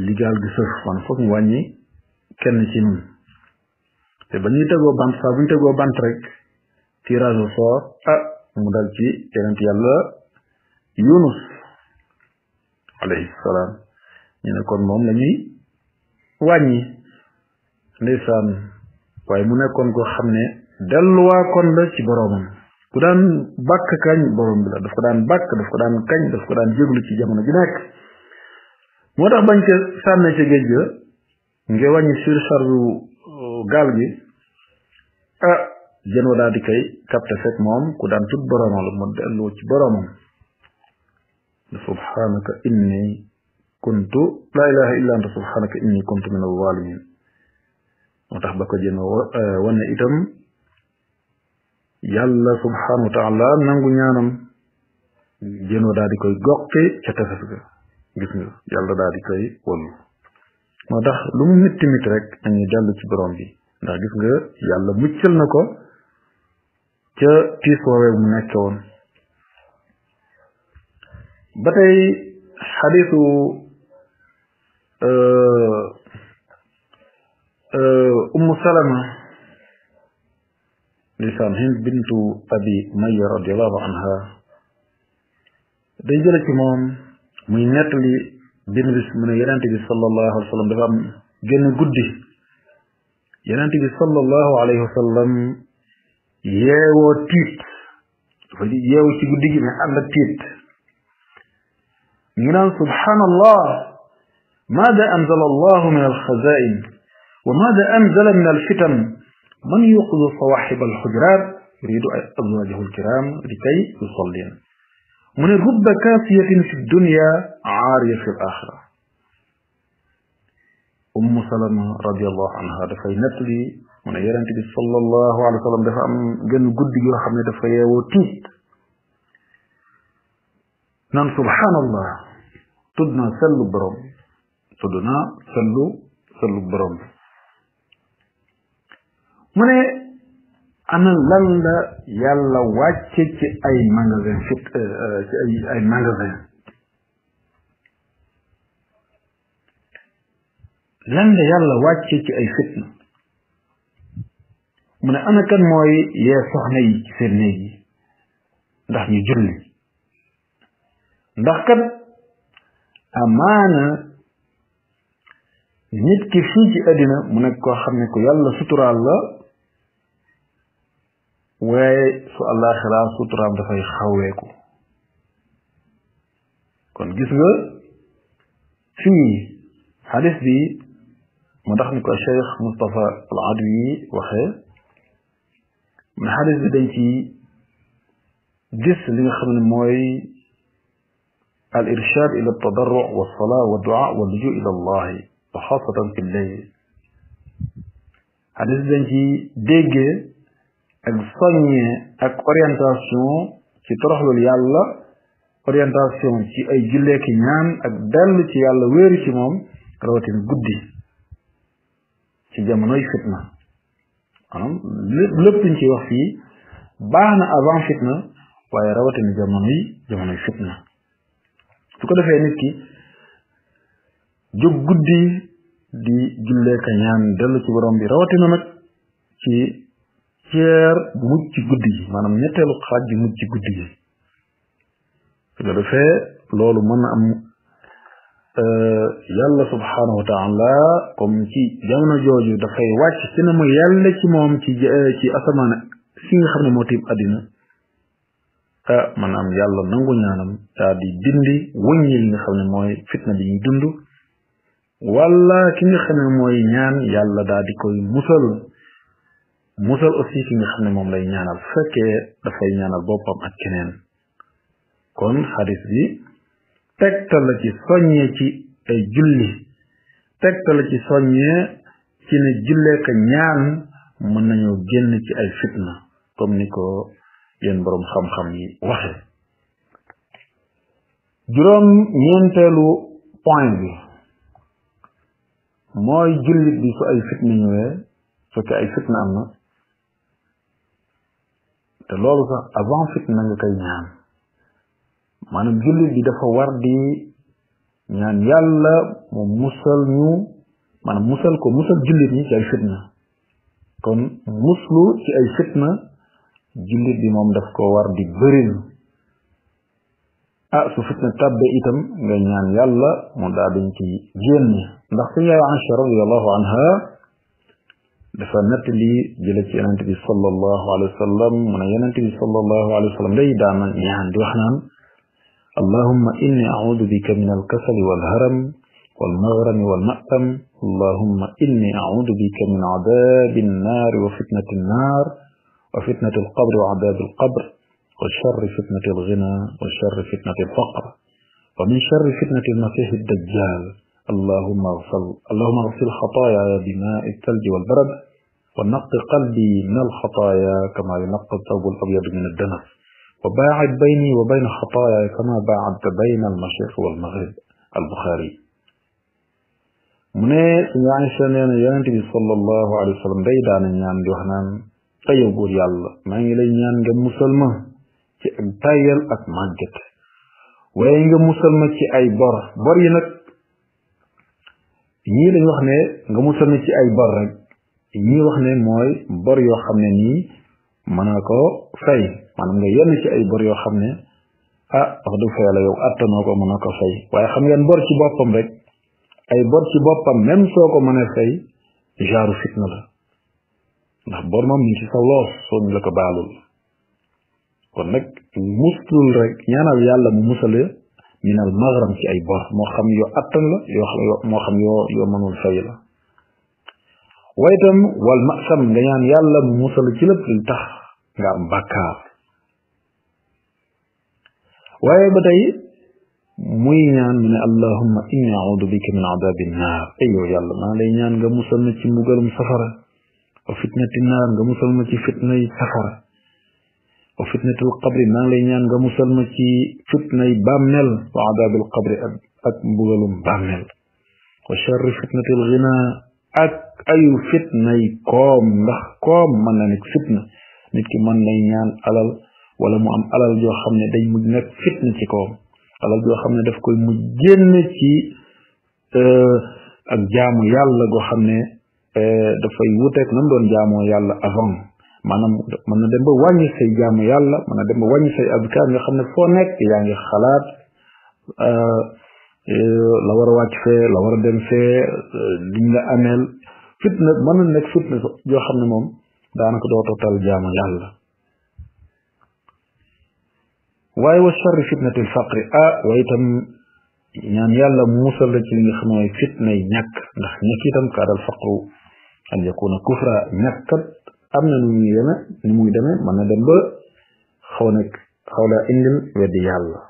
li gaal gi sëf man fokk ñu wàññi kenn ci ñun te ba ñuy tegoo bant saa bu ñu tegoo bant rek tirage au sort mu dal ci yonent yàlla Yunus alayhi salaam ñu ne kon moom la ñuy wàññi ndeysaan waaye mu nekkoon koo xam ne delluwaa kon la ci boroomam ku daan bàkk kañ boroom bi la daf ko daan bàkk daf ko daan kañ daf ko daan jéglu ci jamono ji nekk moo tax bañ ca sànne ca géej ga nga wàññi surcharge gaal gi jën wa daal di koy capté fekk moom ku daan tut boroomam la mu dellu ci boroomam subhanaka inni kuntu la ilaha illa anta subhanaka inni kuntu min az-zalimin moo tax ba ko jën wane itam yàlla subhanahu wa taala nangu ñaanam jën wa daal di koy goqi ca tefes ga gis nga yàlla daal di koy wallu moo tax lu mu mitti mitti rek dañuy dellu ci borom bi ndax gis nga yàlla muccal na ko ca tiis woowee mu nekke woon ba tey xadiisu ummu salama lisaan hind bintu abi maya radiallahu anha day jële ci moom muy nettali benn bis mu ne yonent bi sallallahu alayhi wa sallam dafa am génn guddi yonent bi sallallahu alayhi wa sallam yeewoo tiit dafa yeewu ci guddi gi mais ànd ak tiit ñu naan subhanallah maada anzala allahu min alxazain wa maada anzala min alfitan man yuqdu sawaaxib alxujraat yuridu azwaajahu alkiram likay yusallin mu ne rubba kaasiyatin fi dunya aariya fi alaxira ummu salama radiallahu anha dafay nettali mu ne yonent bi sallallahu alayhi wa sallam dafa am gën guddi yoo xam ne dafa yeewoo tiit naan subhanallah tudd naa sellu borom tudd naa sellu borom mu ne ana lan la yàlla wàcce ci ay magasin ci ay magasin lan la yàlla wàcce ci ay fitna mu ne ana kan mooy yee soxna yi ci seen néeg yi ndax ñu julli ndax kat amaana nit ki fii ci àddina mu nekk koo xam ne ku yàlla suturaal la waaye su àllaaxira suturaam dafay xaweeku kon gis nga fii xadis bi mu tax ni ko Cheikh Moustapha al Adwi waxee mais xadis bi dañ ci gis li nga xam ne mooy al irshad ila tadarru wa salaa wa duaa wa luju ila allahi wa xaasatan fi lleyl xadis bi dañ ci déggee ak soññee ak orientation ci toroxlul yàlla orientation ci ay julleeki ñaan ak dellu ci yàlla wéeru ci moom rawatina guddi ci jamonoy fitna maanaam lépp luñ ci wax fii baax na avant fitna waaye rawatina jamonoy fitna su ko defee nit ki jóg guddi di julleeka ñaan dellu ci borom bi rawatina nag ci ceer bu mujj ci guddi gi maanaam ñetteelu xaaj bi mujj ci guddi gi su ko defee loolu mën na am yàlla subhanahu wa taala comme ci jamono jooju dafay wàcc ci na mu yàlla ci moom ci asamaan si nga xam ne moo tiim àddina maanaam yàlla nangu ñaanam daa di dindi wëññi li nga xam ne mooy fitna bi ñuy dund wala ki nga xam ne mooy ñaan yàlla daa di koy musal aussi ki nga xam ne moom lay ñaanal fekkee dafay ñaanal boppam ak keneen kon xadis bi tegtal la ci soññee ci ay julli tegtal la ci soññee ci ne jullee ka ñaan mën nañoo génn ci ay fitna comme ni ko yéen boroom xam-xam yi waxe juróom ñeenteelu point bi mooy jullit bi su ay fitna ñëwee fekkee ay fitna am na te loolu sax avant fitna nga koy ñaan maanaam jullit bi dafa war di ñaan yàlla mu musal jullit ñi ci ay fitna kon muslu ci ay fitna jullit bi moom daf ko war di bëril su fitna tabbe itam nga ñaan yàlla mu daal dañ ci génn ndax suñu yaay Aïcha radiyallahu anha dafa nettali jële ci yonente bi sallallahu alayhi wa sallam mu ne yonente bi sallallahu alayhi wa sallam day daana ñaan di wax naan allahumma inni a'udhu bika min al-kasali wal-haram wal-maghrami wal-ma'tam allahumma inni a'udhu bika min 'adhabi an-nar wa fitnati an-nar wa fitnati al-qabr wa 'adhabi al-qabr wa sharri fitnati al-ghina wa sharri fitnati al-faqr wa min sharri fitnati al-masih ad-dajjal اللهم اغسل خطاياي بماء الثلج والبرد ونق قلبي من الخطايا كما ينقى الثوب الأبيض من الدنس وباعد بيني وبين خطاياي كما باعدت بين المشرق والمغرب البخاري من عائشة يونس صلى الله عليه وسلم day daana ñaan di wax naan tayow buur yàlla maa ngi lay ñaan nga musal ma ci ak tayal ak màgget waaye nga musal ma ci ay bor yi nag ñii dañ wax ne nga musal na ci ay bor rek ñii wax ne mooy bor yoo xam ne nii mën na ko fay maanaam nga yenn ci ay bor yoo xam ne wax dëgg fa yàlla yow attanoo ko mën na ko fay waaye xam ngeen bor ci boppam rek ay bor ci boppam même soo ko mënee fay genre fitna la ndax bor moom mi ngi ci sa loos soo ñu la ko baalul kon nag muslul rek ñaanal yàlla mu musale min al maghram ci ay bor moo xam yoo attan la moo xam yoo mënul fay la waaye itam wal masam nga ñaan yàlla mu musal ci lépp lu tax nga am bàkkaar waaye ba tey muy ñaan mu ne allahumma inni a'udhu bika min adabi nnaar ay yow yàlla maa lay ñaan nga musal ma ci mbugalum safara wa fitnati nnaar nga musal ma ci fitnay safara wa fitnatul qabri maa ngi lay ñaan nga musal ma ci fitnay bàmmeel wa adabil qabri ak mbugalum bàmmeel wa sharri fitnatil ghina ak ayu fitnay koom ndax koom mën na nekk fitna nit ki mën lay ñaan alal wala mu am alal joo xam ne day mujj nekk fitna ci koom alal joo xam ne daf koy mujj génn ci ak jaamu yàlla goo xam ne dafay wuteek nam doon jaamoo yàlla avant maanaam mën na dem ba wàññi say jaamu yàlla mën na dem ba wàññi say azkar nga xam ne foo nekk yaa ngi xalaat la war a wàcc fee la war a dem fee liñ la ameel fitna mën na nekk fitna joo xam ne moom daanaka doo total jaamu yàlla waaye wa sharri fitnatil faqri waaye itam ñaan yàlla musal la ci li nga xam mooy fitnay ñàkk ndax ñàkk itam kaadal faqru an yakuna kufra ñàkkat am na nu muy demee mën na dem ba xaw la indil weddi yàlla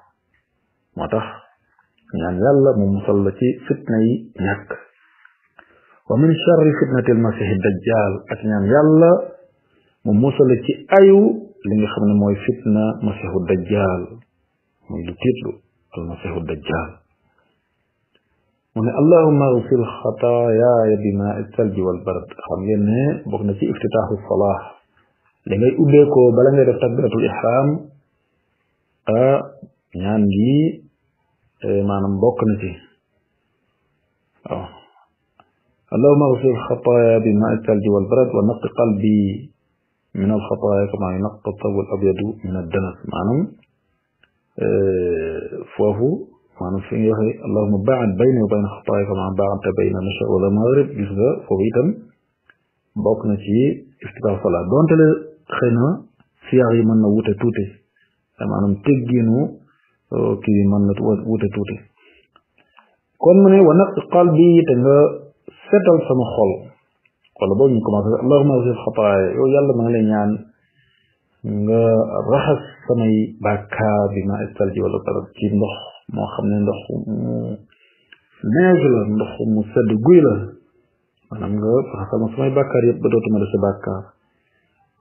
moo tax ñaan yàlla mu musal la ci fitna yi ñàkk wa min sharri fitnatil masihi dajjal ak ñaan yàlla mu musal la ci ayu li nga xam ne mooy fitna masihu dajjal muy lu tiitlu al masihu dajjal mu ne allahumma ighsil xataayaaya bimaa salji wal bard xam ngeen ne bokk na ci iftitaaxu salaah li ngay ubbeekoo bala ngay def takbiratul ihram ñaan gi maanaam bokk na ci waaw allahumma ighsil xataayaaya bimaa salji wal bard wa naqi qalbi min al xataaya kama yunaqqa thawbu al abyadu min ad danas maanaam foofu maanaam fi nga waxee allahumma baa'id bayni wa bayna xataaya kama baa'adta bayna al-mashriq wal maghrib gis nga foofu itam bokk na ci iftitaax salaat donte le xëy na siyaar yi mën na wute tuuti maanaam tegginu kii mën na wute tuuti kon mu ne wa naqi qalbi te nga setal sama xol wala boobu ñu commencé allahumma ighsil xataaya yow yàlla ma ngi lay ñaan nga raxas samay bàkkaar bi ma istalji wala barad ci ndox moo xam ne ndox mu neige la ndox mu sedd guy la maanaam nga raxasal ma samay bàkkaar yëpp ba dootuma def bàkkaar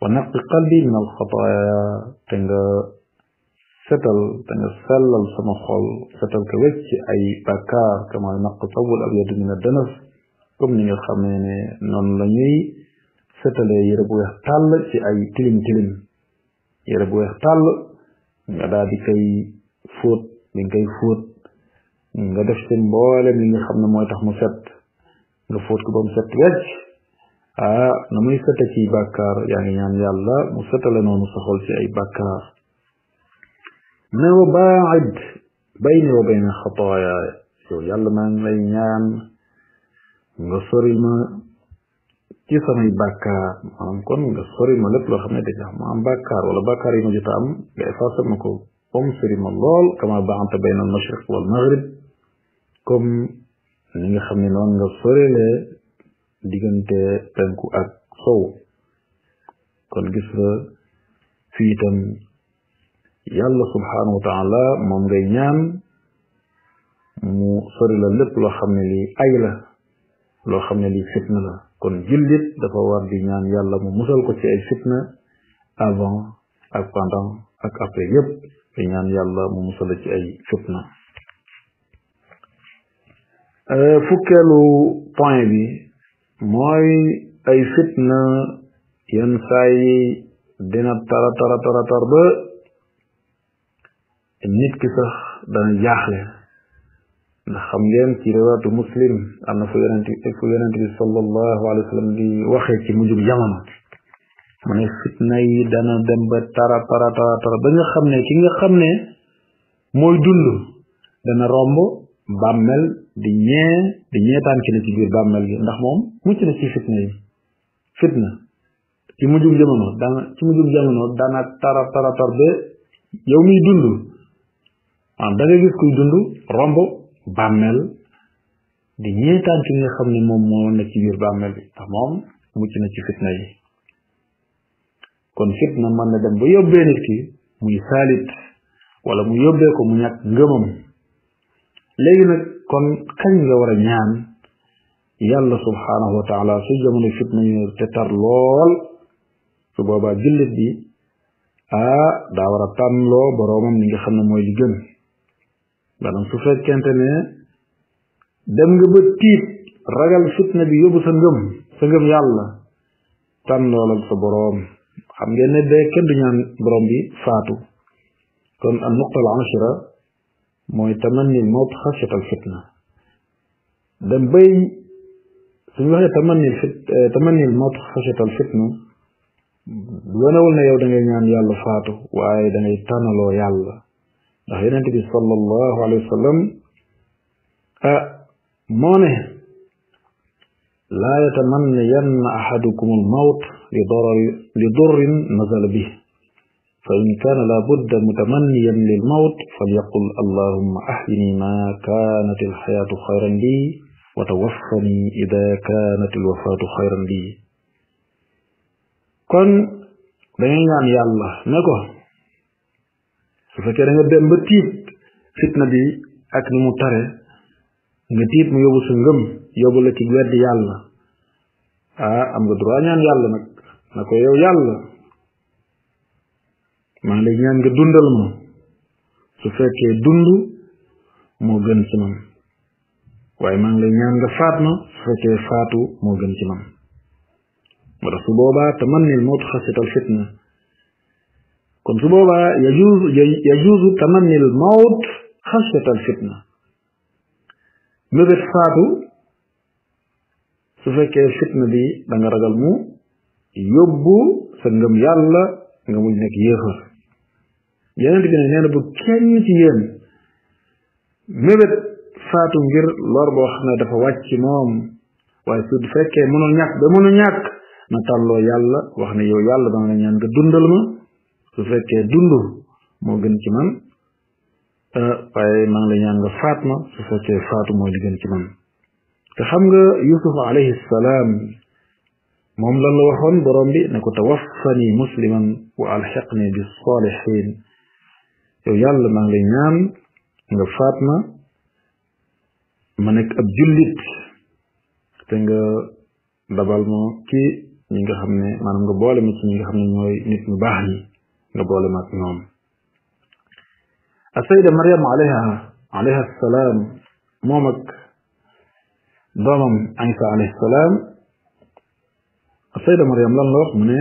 wa naqi qalbi min al xataaya te nga setal te nga sellal sama xol setal ko wecc ci ay bàkkaar kama naqi thawbul abyadu min ad-danas comme ni nga xam ne noonu la ñuy setalee yére bu weex tàll ci ay tilim tilim yére bu weex tàll nga daal di koy fóot li nga koy fóot nga def ci mboolem li nga xam ne mooy tax mu set nga fóot ko ba mu set wecc na muy sete ci bàkkaar yaa ngi ñaan yàlla mu setale noonu sa xol ci ay bàkkaar ne wa baa'id bayni wa bayna xataaya yow yàlla maa ngi lay ñaan nga soril ma ci samay bàkkaar maanaam kon nga soril ma lépp loo xam ne dañ ma am bàkkaar wala bàkkaar yi ma jot a am nga effacé ma ko comme sori ma lool kama baanta bayna al mashriq wal maghrib comme ni nga xam ne noonu nga sorilee diggante penku ak sow kon gis nga fii itam yàlla subhanahu wa taala moom ngay ñaan mu sori la lépp loo xam ne lii ay la loo xam ne lii fitna la kon jullit dafa war di ñaan yàlla mu musal ko ci ay fitna avant ak pendant ak après yépp di ñaan yàlla mu musal ci ay fitna fukkeelu point bi mooy ay fitna yenn saa yi dina tar ba nit ki sax dana jaaxle ndax xam ngeen ci riwaatu muslim am na fu yonent bi sallallahu alayhi wa sallam di waxee ci mujjug jamono mu ne fitna yi dana dem ba tara ba nga xam ne ki nga xam ne mooy dund dana romb bàmmel di ñeetaan ki ne ci biir bàmmel gi ndax moom mucc na ci fitna yi fitna ci mujjug jamono dana tara ba yow miy dund da nga gis kuy dund romb bàmmel di ñeetaan ki nga xam ne moom moo nekk ci biir bàmmel bi ndax moom mucc na ci fitna yi kon fitna mën na dem ba yóbbee nit ki muy saalit wala mu yóbbee ko mu ñàkk ngëmam léegi nag kon kañ nga war a ñaan yàlla subhanahu wa taala su jamono fitna ñu te tar lool su boobaa jullit bi daa war a tànnloo boroomam li nga xam ne mooy li gën maanaam su fekkente ne dem nga ba tiit ragal fitna bi yóbbu sa ngëm yàlla tànloolal sa boroom xam ngeen ne de kenn du ñaan boroom bi faatu kon al nuqta al ashira mooy tamanni al mawt xashyata al fitna dem bay suñu waxee tamanni al mawt xashyata al fitna wanewul ne yow da ngay ñaan yàlla faatu waaye da ngay tànnaloo yàlla ndax yonent bi sallallahu alayhi wa sallam moo ne laa yatamannayanna ahadukum al mawt li durrin nazala bih fa in kaana la budda mutamanniyan lil mawt falyaqul allahumma ahyini ma kaanat al xayaatu xayran li wa tawaffani ida kaanat al wafaatu xayran li kon dangay ñaan yàlla ne ko su fekkee da nga dem ba tiit fitna bi ak ni mu tare nga tiit mu yóbbu sa ngëm yóbbu la ci weddi yàlla am nga droit ñaan yàlla nag na ko yow yàlla maa ngi lay ñaan nga dundal ma su fekkee dund moo gën ci man waaye maa ngi lay ñaan nga faat ma su fekkee faatu moo gën ci man moo tax su boobaa tamannil mawt xasital fitna kon su boobaa yajuuzu tamannil mawt xasital fitna mébét faatu su fekkee fitna bi da nga ragal mu yóbbu sa ngëm yàlla nga mujj nekk yéefar yeneen bi ne nee na bu kenn ci yéen mébét faatu ngir lor boo xam ne dafa wàcc ci moom waaye su fekkee mënul ñàkk na tàlloo yàlla wax ne yow yàlla dama la ñaan nga dundal ma su fekkee dund moo gën ci man waaye maa ngi la ñaan nga faat ma su fekkee faatu mooy li gën ci man te xam nga yusuf alayhi salaam moom lan la waxoon borom bi ne ko tawaffani musliman wa alxiqni bis salihin yow yàlla maa ngi lay ñaan nga faat ma nekk ab jullit te nga dabal ma ci ñi nga xam ne maanaam nga boole ma ci ñi nga xam ne ñooy nit ñu baax ñi nga boole ma ak ñoom asayda Maryam alayha salaam moom ak doomam Isa alayhi salaam asayda Maryam lan la wax mu ne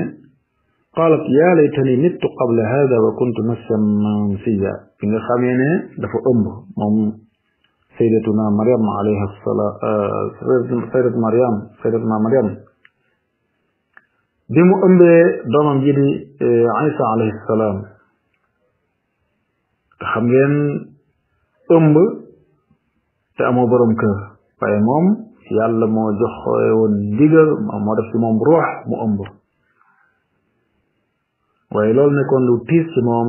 qaalat yaa laytani mittu qabla hada wa kuntu nasiyan mansiya bi nga xamee ne dafa ëmb moom sayyidatuna Maryam alayha salaam sayyidatuna Maryam bi mu ëmbee doomam ji di Isa alayhi salaam xam ngeen ëmb te amoo borom kër waaye moom yàlla moo joxe woon ndigal moo def ci moom ruux mu ëmb waaye loolu nekkoon lu tiis ci moom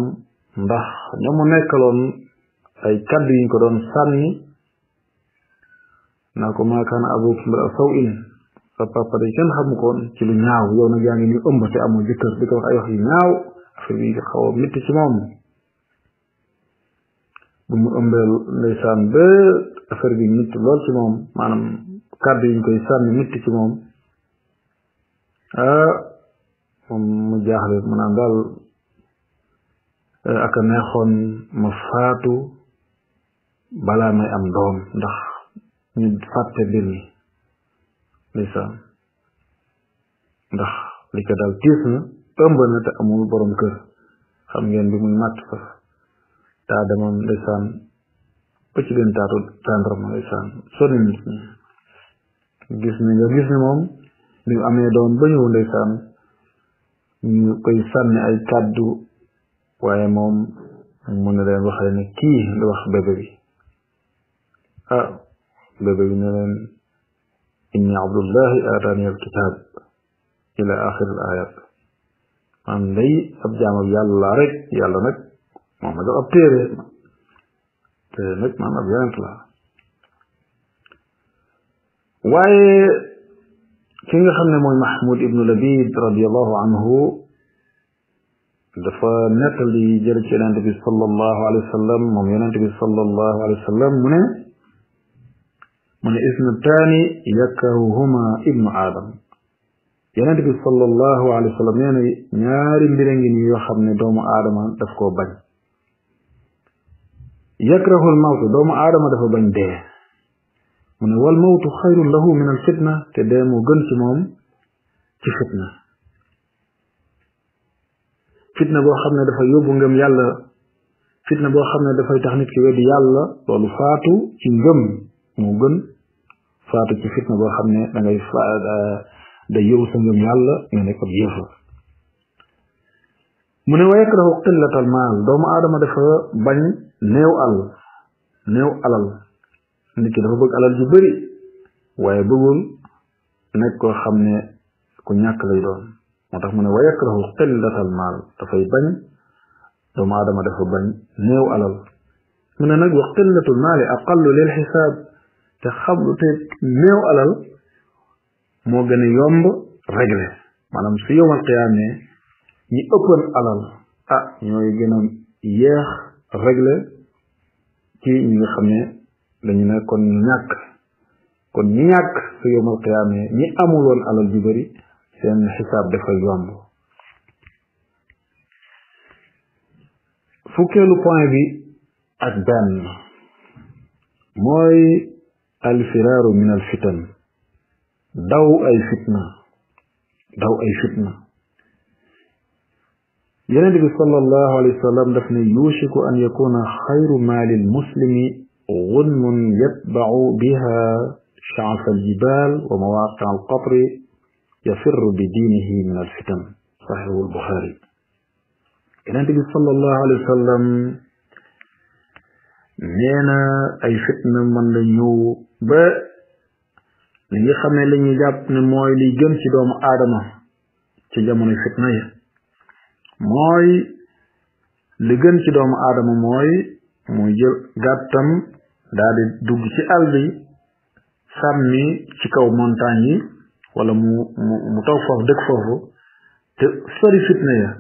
ndax ña mu nekkaloon ay kaddu yiñ ko doon sànni naa ko maa kaana abuki imra'a saw'in sa papa day kenn xamu koon ci lu ñaaw yow nag yaa ngi ni ëmb te amoo jëkkër di ko wax ay wax yu ñaaw affaire bi xaw a métti ci moom bu mu ëmbeel ndeysaan ba affaire bi métti lool ci moom maanaam kàddu yiñ koy sànni métti ci moom moom mu jaaxle mu naan daal aka neexoon ma faatu balaa may am doom ndax ñu fàtte mbir mi ndeysaan ndax li ko dal tiis na ëmb na te amul borom kër xam ngeen bi muy màtt fa taa demoon ndeysaan ba ci leen taatu tàndarma ndeysaan sonni nit ñi gis ni moom bi mu amee doom ba ñëw ndeysaan ñu koy sànni ay kàddu waaye moom mu ne leen waxale ne kii nga wax bébé bi bébé bi ne leen inni abdullahi aataani alkitab ila axir al ayat man day ab jaam ak yàlla rek yàlla nag moom ma jox ab téere te nag man ab yonent la waaye ki nga xam ne mooy Mahmoud ibnu Labid radiallahu anhu dafa nettali jël ci yonent bi sallallahu alayhi wa sallam moom yonent bi sallallahu alayhi wa sallam mu ne isnataani yakrahuhuma ibnu aadam yonent bi sallallahu alayhi wa sallam nee na ñaari mbir a ngi nii yoo xam ne doomu aadama daf koo bañ yakrahul mawtu doomu aadama dafa bañ dee mu ne wal mawtu xayrun lahu min al fitna te dee moo gën ci moom ci fitna fitna boo xam ne dafa yóbbu ngëm yàlla fitna boo xam ne dafay tax nit ki weddi yàlla loolu faatu ci ngëm moo gën faatu ci fitna boo xam ne da ngay day yóbbu sa ngëm yàlla nga nekk ab yéefar mu ne wa yakrahu qillatal maal doomu aadama dafa bañ néew alal nit ki dafa bëgg alal ju bari waaye bëggul nekk koo xam ne ku ñàkk lay doon moo tax mu ne wa yakrahu qillatal maal dafay bañ doomu aadama dafa bañ néew alal mu ne nag wa qillatul maali aqallu lil xisaab te néew alal moo gën a yomb régler maanaam su yowmal qiyaamee ñi ëppoon alal ñooy gën a yeex régler ci ñi nga xam ne dañu ne kon ñu ñàkk kon ñi ñàkk su yowmal qiyaamee ñi amul woon alal ju bari seen xisaab dafay yomb fukkeelu point bi ak benn mooy alfiraaru min alfitan daw ay fitna yonent bi sallallahu alayhi wa sallam daf ne yushiku an yakuna xayru maali lmuslimi gunmun yatbacu biha sha'fa aljibal wa mawaqi'a alqatri yafirru bi diinihi min alfitan saxihu albuxaari yonent bi sallallahu alayhi wa sallam nee na ay fitna mën la ñëw ba li nga xam ne la ñuy jàpp ne mooy liy gën ci doomu aadama ci jamono fitna yi mooy li gën ci doomu aadama mooy muy jël gàttam daal di dugg ci àll bi sàmmi ci kaw montagne yi wala mu taw foofu dëkk foofu te sori fitna ya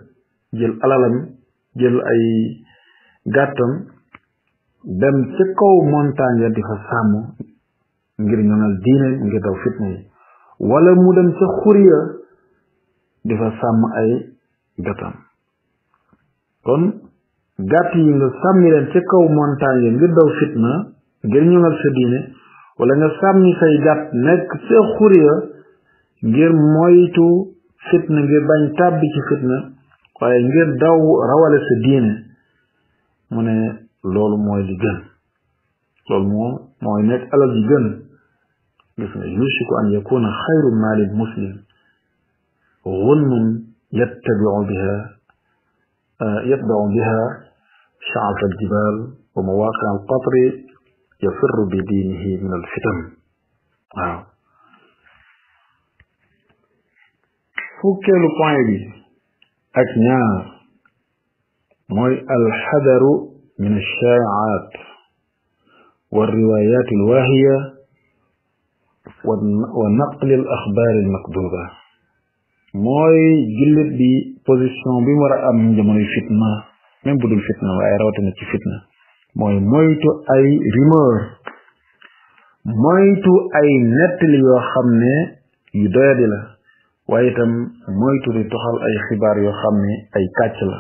jël alalam jël ay gàttam dem ca kaw montagne ya di fa sàmm ngir ñoŋal diine ngir daw fitna yi wala mu dem ca xuriya di fa sàmm ay gàttam kon gàtt yi nga sàmmi leen ca kaw montagne ya ngir daw fitna ngir ñoŋal sa diine wala nga sàmmi say gàtt nekk ca xuriya ngir moytu fitna ngir bañ tàbbi ci fitna waaye ngir daw rawale sa diine mu ne loolu mooy li gën loolu mooy nekk alal ji gën gis nga yushiku an yakuna xayru maali muslim gunmun yatba'u biha sha'fa aljibal wa mawaqi al qatri yafirru bi diinihi min al fitan waaw fukkeelu point bi ak ñaar mooy alxadaru min alshaa'iaat wa riwaayaat alwaahiya wa naqli al axbaar almakduba mooy jullit bi position bi mu war a am jamonoy fitna même bu dul fitna waaye rawatina ci fitna mooy moytu ay rumeur moytu ay nettali yoo xam ne yu doyadi la waaye itam moytu di toxal ay xibaar yoo xam ne ay kàcc la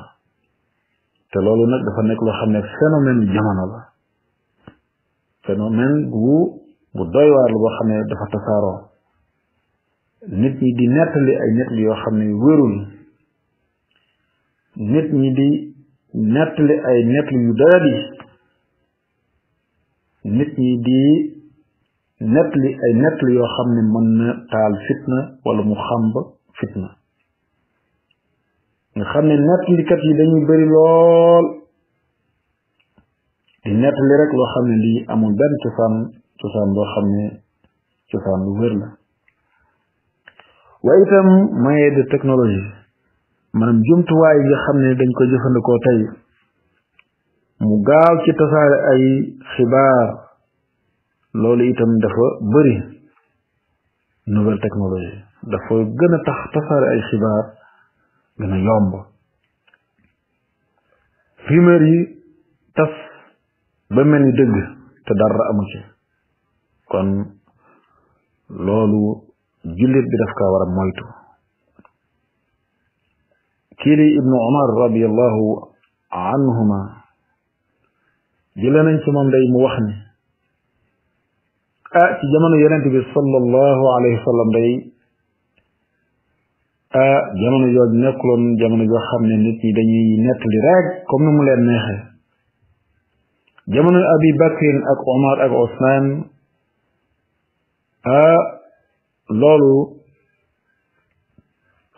te loolu nag dafa nekk loo xam ne phénomène jamono la phénomène bu doy waar la boo xam ne dafa tasaaroo nit ñi di nettali ay nettali yoo xam ne wérul nit ñi di nettali ay nettali yu doyadi nit ñi di nettali ay nettali yoo xam ne mën na taal fitna wala mu xamb fitna nga xam ne nettalikat yi dañuy bëri lool di nettali rek loo xam ne lii amul benn cosaan boo xam ne cosaan lu wér la waaye itam moyen de technologie maanaam jumtuwaay yi nga xam ne dañ ko jëfandikoo tey mu gaaw ci tasaare ay xibaar loolu itam dafa bëri nouvelle technologie dafa gën a tax tasaare ay xibaar gën a yomb rumeur yi tas ba mel ni dëgg te dara amu ci kon loolu jullit bi daf kaa war a moytu kii di ibnu umar radiallahu anhuma jëlee nañ ci moom day mu wax ne ci jamono yonent bi sallallahu alayhi wa sallam day jamono jooju nekkuloon jamono joo xam ne nit ñi dañuy nettali rek comme ni mu leen neexee jamono abi bakrin ak omar ak osman loolu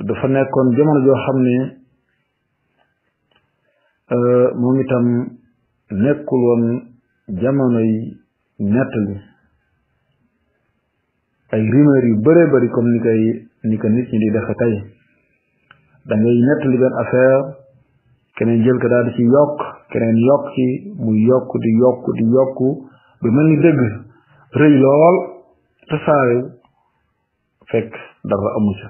dafa nekkoon jamono joo xam ne moom itam nekkul woon jamonoy nettali ay rumeur yu bëree bëri comme ni ko nit ñi di defe tey da ngay nettali benn affaire keneen jël ko daal di ci yokk keneen yokk ci muy yokk di yokk ba mel ni dëgg rëy lool tasaare fekk dara amu ca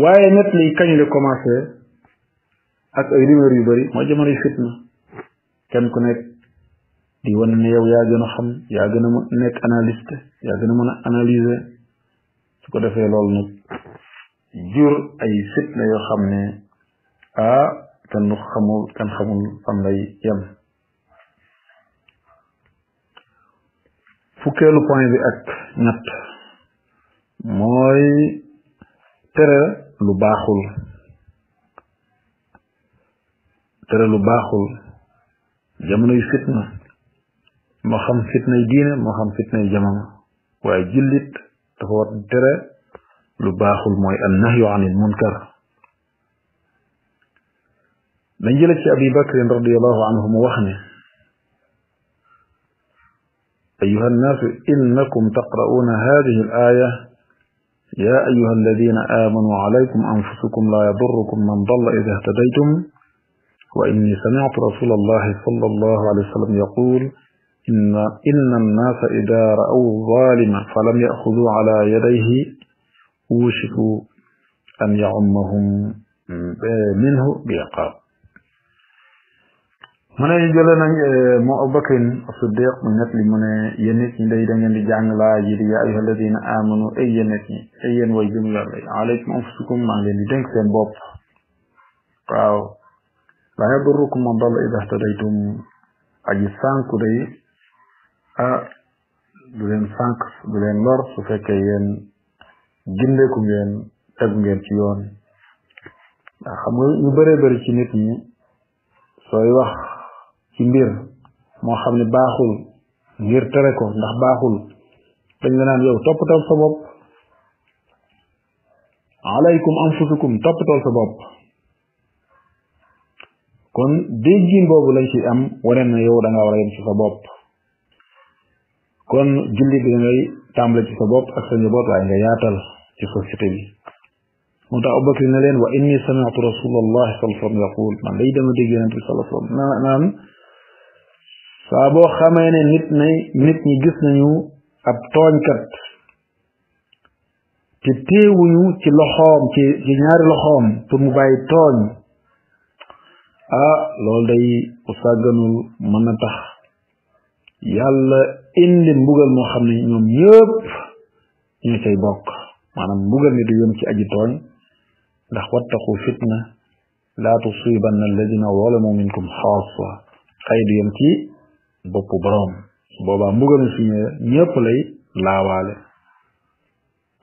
waaye nettali kañ la commencé ak ay rumeur yu bëri mooy jamonoy fitna kenn ku nekk di wane ne yow yaa gën a xam yaa gën a nekk analyste yaa gën a mën a analyser su ko defee loolu nag jur ay fitna yoo xam ne kenn xamul fan lay yem fukkeelu point bi ak ñett mooy tere lu baaxul jamonoy fitna moo xam fitnay diine moo xam fitnay jamono waaye jullit dafa war tere lu baaxul mooy an nahyu anil munkar dañ jële ci abi bakrin radiallahu anhu mu wax ne ayuha annaasu innakum taqra'uuna hadihi al aya ya ayuha alladina amanu alaykum anfusukum la yadurrukum man dalla ida ihtadaytum wa inni sami'tu rasul allahi sallallahu alayhi wa sallam yaqul inna annasa ida ra'aw zalima falam ya'khudhu ala yadayhi wushiku an ya'ummahum minhu bi'iqab mu ne jële nañ moo Abubakrin As-Siddiq mu net li mu ne yéen nit ñi day da ngeen di jàng laa ji di yaa ayyuha alladina amanu ay yéen nit ñi ay yéen way gëm yàlla alaykum anfusukum maa ngi leen di dénk seen bopp waaw laa yadurrukum man dalla ida ihtadaytum aji sànku day du leen sànk du leen lor su fekkee yéen gindeeku ngeen tegu ngeen ci yoon ndax xam nga ñu bëree bëri ci nit ñi sooy wax ci mbir moo xam ne baaxul ngir tere ko ndax baaxul dañ la naan yow toppatool sa bopp alaykum anfusukum toppatool sa bopp kon déggin boobu lañ ci am wane na yow da nga war a yem ci sa bopp kon julli bi ngay tàmbale ci sa bopp ak sa njaboot waaye nga yaatal ci société bi moo tax Abubakar ne leen wa inni sami'tu rasulallahi sallallahu alayhi wa sallam yaqul man day dama dégg yonent bi sallallahu alayhi wa sallam naan saa boo xamee ne nit ñi gis nañu ab tooñkat te teewuñu ci loxoom ci ñaari loxoom pour mu bàyyi tooñ loolu day bu sàgganul mën na tax yàlla indi mbugal moo xam ne ñoom ñëpp ñoo cay bokk maanaam mbugal mi du yem ci aji tooñ ndax wattaqu fitna laa tusibanna alladina zalamu minkum xaasa xëy du yem ci boppu boroom boobaa mbugal mi fi ñëpp lay laawaale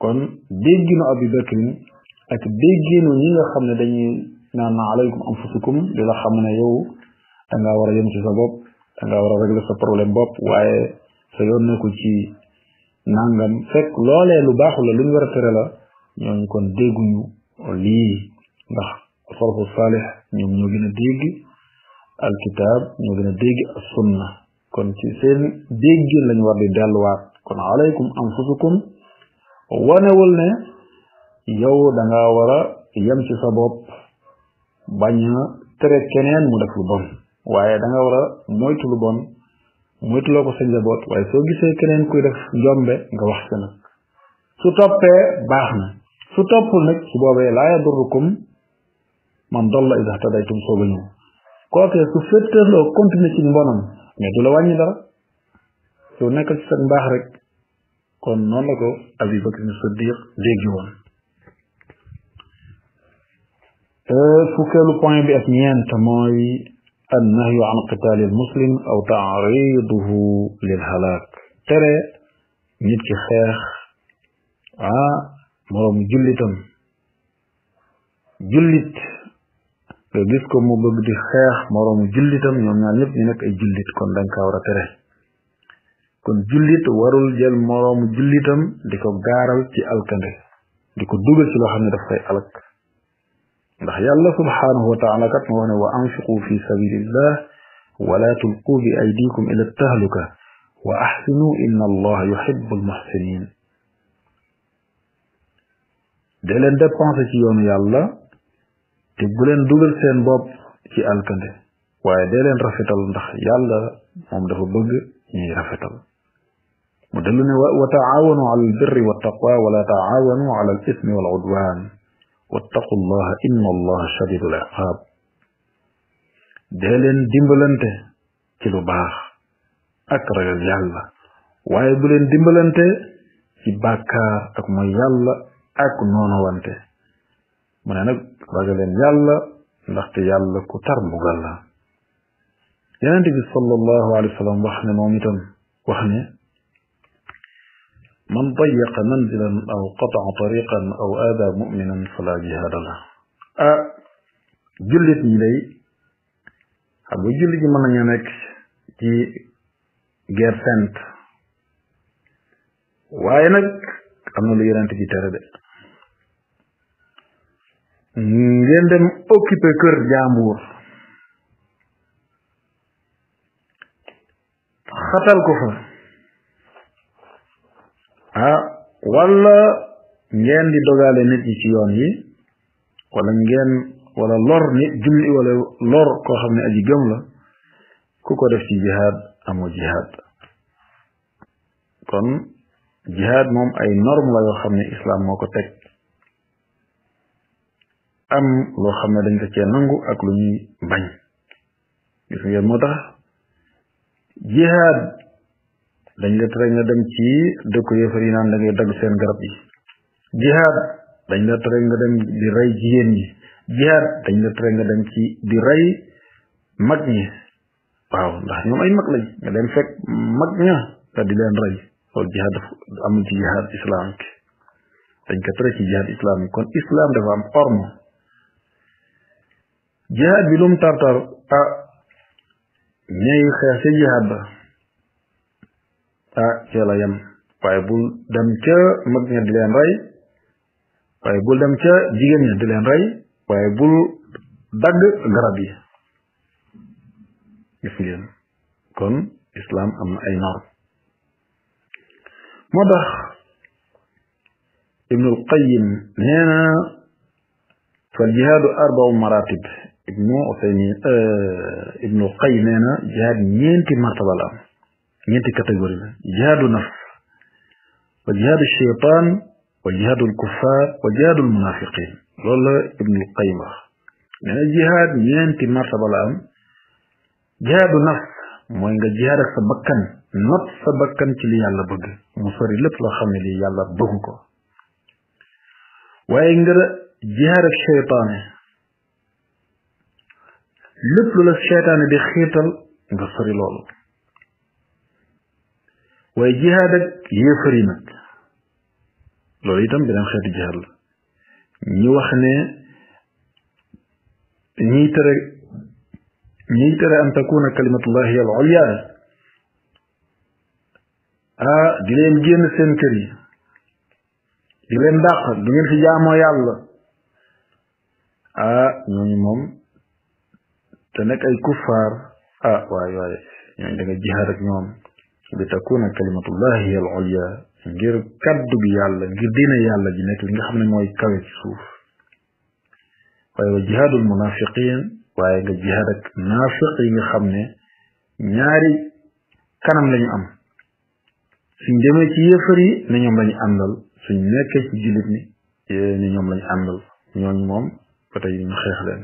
kon dégginu Abu Bakrin ak dégginu ñi nga xam ne dañuy naan na alaykum anfusukum di la xam ne yow da ngaa war a yem ci sa bopp da ngaa war a régler sa problème bopp waaye sa yoon nekkul ci nangam fekk loolee lu baaxul la lu ñu war a tere la ñooñu kon dégguñu lii ndax salafu saalih ñoom ñoo gën a dégg alkitab ñoo gën a dégg as sunna kon ci seen déggin lañu war di delluwaat kon alaykum anfusukum wanewul ne yow da ngaa war a yem ci sa bopp bañ a tere keneen mu def lu bon waaye da nga war a moytu lu bon moytuloo ko sa njaboot waaye soo gisee keneen kuy def njombe nga wax ci nag su toppee baax na su toppul nag su boobee laa yadurrukum man dalla iza htadaytum sooga ñëw kookee su féttéerloo continuer ci mbonam mais du la wàññi dara soo nekkal ci sa mbaax rek kon noonu la ko Abu Bakr Siddiq déggi woon fukkeelu point bi ak ñeent mooy annahyu an qitaali almuslim aw taariduhu lil halaak tere nit ki xeex moroomu jullitam jullit nga gis ko mu bëgg di xeex moroomu jullitam ñoom ñaar ñëpp ñu nekk ay jullit kon dañ kaa war a tere kon jullit warul jël moroomu jullitam di ko gaaral ci alkande di ko dugal ci loo xam ne daf koy alak ndax yàlla subhanahu wa taala kat moo wax ne wa anfiqu fi sabilillah wala tulqu bi aydikum ila tahluka wa ahsinu inna allaha yuhibbu almuhsinin de leen dépenser ci yoonu yàlla te bu leen dugal seen bopp ci alkande waaye de leen rafetal ndax yàlla moom dafa bëgg ñuy rafetal mu dellu ne wa taawanu ala albirri wattaqwa wala taawanu ala alismi wal udwan wattaqu llaha inna allaha shadidul iqaab dee leen dimbalante ci lu baax ak ragal yàlla waaye bu leen dimbalante ci bàkkaar ak mooy yàlla ak noonowante mu ne nag ragal leen yàlla ndaxte yàlla ku tar mbugal la yonent bi sallallahu alayhi wa sallam wax ne moom itam wax ne man dayaqa manzilan aw qata'a tariqan aw aada mu'minan fala jihaada la jullit ñi day xam nga jullit ñi mën nañu nekk ci guerre sainte waaye nag am na lu yonent bi tere de ngeen dem occuper kër jàmbur xatal ko fa wala ngeen di dogale nit yi ci yoon yi wala lor nit julli wala lor koo xam ne aji gëm la ku ko def ci jihaad amoo jihaad kon jihaad moom ay norme la yoo xam ne islam moo ko teg am loo xam ne dañ ko cee nangu ak lu ñuy bañ gis ngeen moo tax jihaad dañ la tere nga dem ci dëkku yéefar yi naan da ngay dagg seen garab yi jihaad dañ la tere nga dem di rey jigéen ñi jihaad dañ la tere nga dem ci di rey mag ñi waaw ndax ñoom ay mag lañ nga dem fekk mag ña nga di leen rey loolu jihaad amul ci jihaad islamique dañ ko tere ci jihaad islamique kon islam dafa am orme jihaad bi lu mu tartar ñay xeex ca jihaad ba ci la yem waaye bul dem ca mag ña di leen rey waaye bul dem ca jigéen ña di leen rey waaye bul dagg garab yi gis ngeen kon islam am na ay norme moo tax ibnul qayyim nee na fal jihaadu arba'u maratib ibnul qayyim nee na jihaad ñeenti martaba la am ñeenti catégorie la jihaadu nafs wa jihaadu shaytaan wa jihaadu kuffar wa jihaadu munafiqin loolu la ibnul qayyim wax nee na jihaad ñeenti martaba la am jihaadu nafs mooy nga jihaad ak sa bakkan not sa bakkan ci li yàlla bëgg mu sori lépp loo xam ne li yàlla bëgg ko waaye nga jihaad ak seytaane lépp lu la seytaane di xiital nga sori loolu waaye jihaad ak yéefar yi nag loolu itam beneen xeetu jihaad la ñu wax ne ñiy tere an takuna kalimatullahi al ulya di leen génn seen kër yi di leen dàq du ngeen fi jaamoo yàlla ñooñu moom te nekk ay kuffaar waaye ñooñu da nga jihaad ak ñoom bi takuna kalimatullahi al ulya ngir kaddu gi yàlla ngir diine yàlla ji nekk li nga xam ne mooy kawe ci suuf waaye wa jihaadul munafiqin waaye nga jihaad ak naafiq yi nga xam ne ñaari kanam lañu am suñ demee ci yéefar yi ne ñoom lañu àndal suñ nekkee ci jullit ni ne ñoom lañu àndal ñooñu moom ba tey ñu xeex leen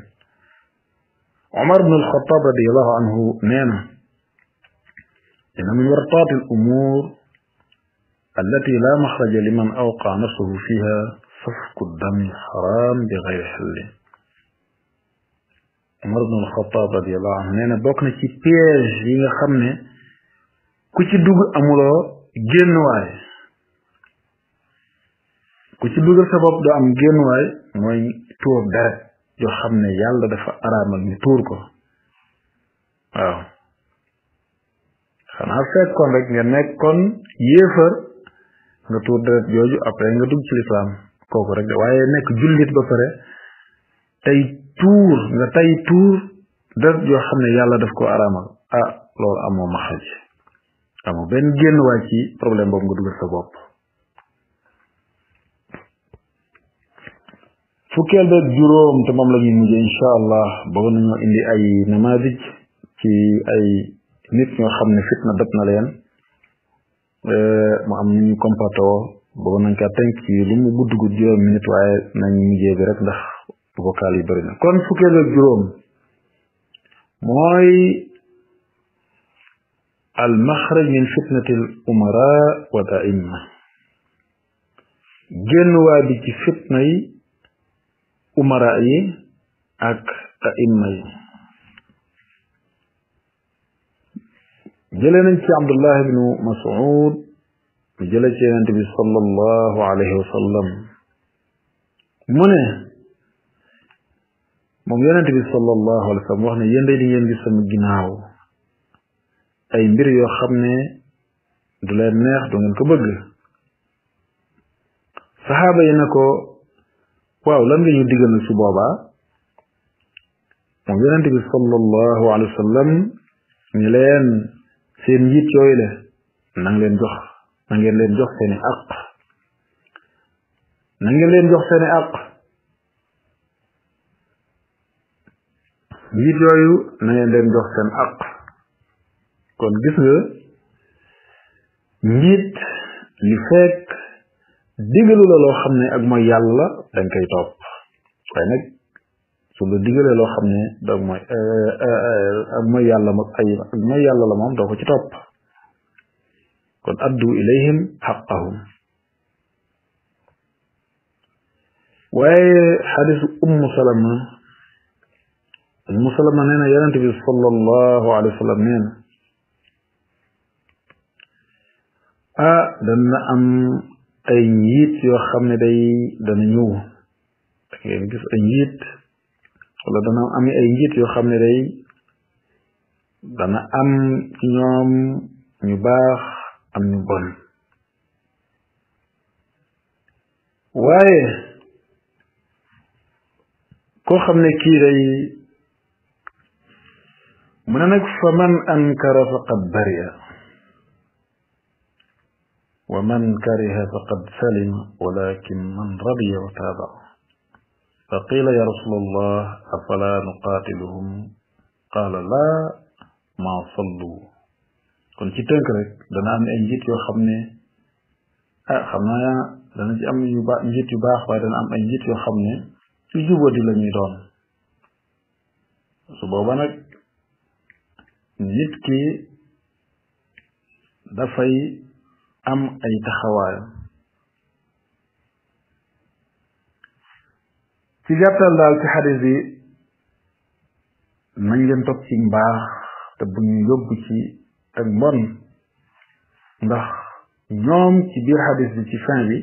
Umar ibn al-Khattab radiyallahu anhu nee na inna min wartaati al umuur allati la maxraja liman awqa nafsahu fiha safku dami xaraam bi gayri xillin Umar ibn al-Khattab radiyallahu anhu nee na bokk na ci piège yi nga xam ne ku ci dugg amuloo génn waay ku ci dugal sa bopp doo am génn waay mooy tuur deret yoo xam ne yàlla dafa araamal ñu tuur ko waaw xanaa fekkoon rek nga nekkoon yéefar nga tuur deret jooju après nga dugg ci lislaam kooku rek de waaye nekk jullit ba pare tey tuur deret yoo xam ne yàlla daf ko araamal loolu amoo maxaj amoo benn génn waay ci problème boobu nga dugal sa bopp fukkeel beeg juróom te moom la ñuy mujjee incha allah bëgg nañoo indi ay namadij ci ay nit ñoo xam ne fitna dab na leen mu am nu ñu comporté woo bëgg nañ kaa tënk ci lu mu gudd gudd juróom minute waaye nañ mujjee bi rek ndax vocal yi bëri na kon fukkeel beeg juróom mooy al maxraj min fitnati al umara wa aimma génn waa bi ci fitna yi umara yi ak aimma yi jëlee nañ ci Abdullah ibnu Mas'ud mu jëlee ci Yonent bi sallallahu alayhi wa sallam mu ne moom Yonent bi sallallahu alayhi wa sallam wax ne yéen day di ngeen gis sama ginnaaw ay mbir yoo xam ne du leen neex du ngeen ko bëgg saxaaba yi ne ko waaw lan nga ñu digal na su boobaa moom Yonent bi sallallahu alayhi wa sallam ñu leen seen njiit yooyu le na ngeen leen jox seeni àq na ngeen leen jox seeni àq njiit yooyu na ngeen leen jox seen àq kon gis nga njiit li fekk digalu la loo xam ne ak mooy yàlla dañ koy topp waaye nag su la digalee loo xam ne donc mooy ak mooy yàlla ak mooy yàlla la moom doo ko ci topp kon addu ilayhim xaqahum waaye xadisu ummu salama nee na yonent bi sallallahu alayhi wa sallam nee na dana am ay njiit yoo xam ne dana ñëw da ngeen gis ay njiit wala dana am ay njiit yoo xam ne dana am ci ñoom ñu baax am ñu bon waaye koo xam ne kii mu ne nag fa man ankara faqad bari'a wa man kariha faqad salima walakin man radiya wa taaba fa qila ya rasulallah afala nuqatiluhum qala la ma sallu kon ci tënk rek dana am ay njiit yoo xam ne xam naa dana ci am njiit yu baax waaye dana am ay njiit yoo xam ne ci jubadi la ñuy doon su booba nag nit ki dafay am ay taxawaayam ci gàttal daal ci xadis bi nañ leen topp ci mbaax te bu ñu yóbbu ci ak mbon ndax ñoom ci biir xadis bi ci fin bi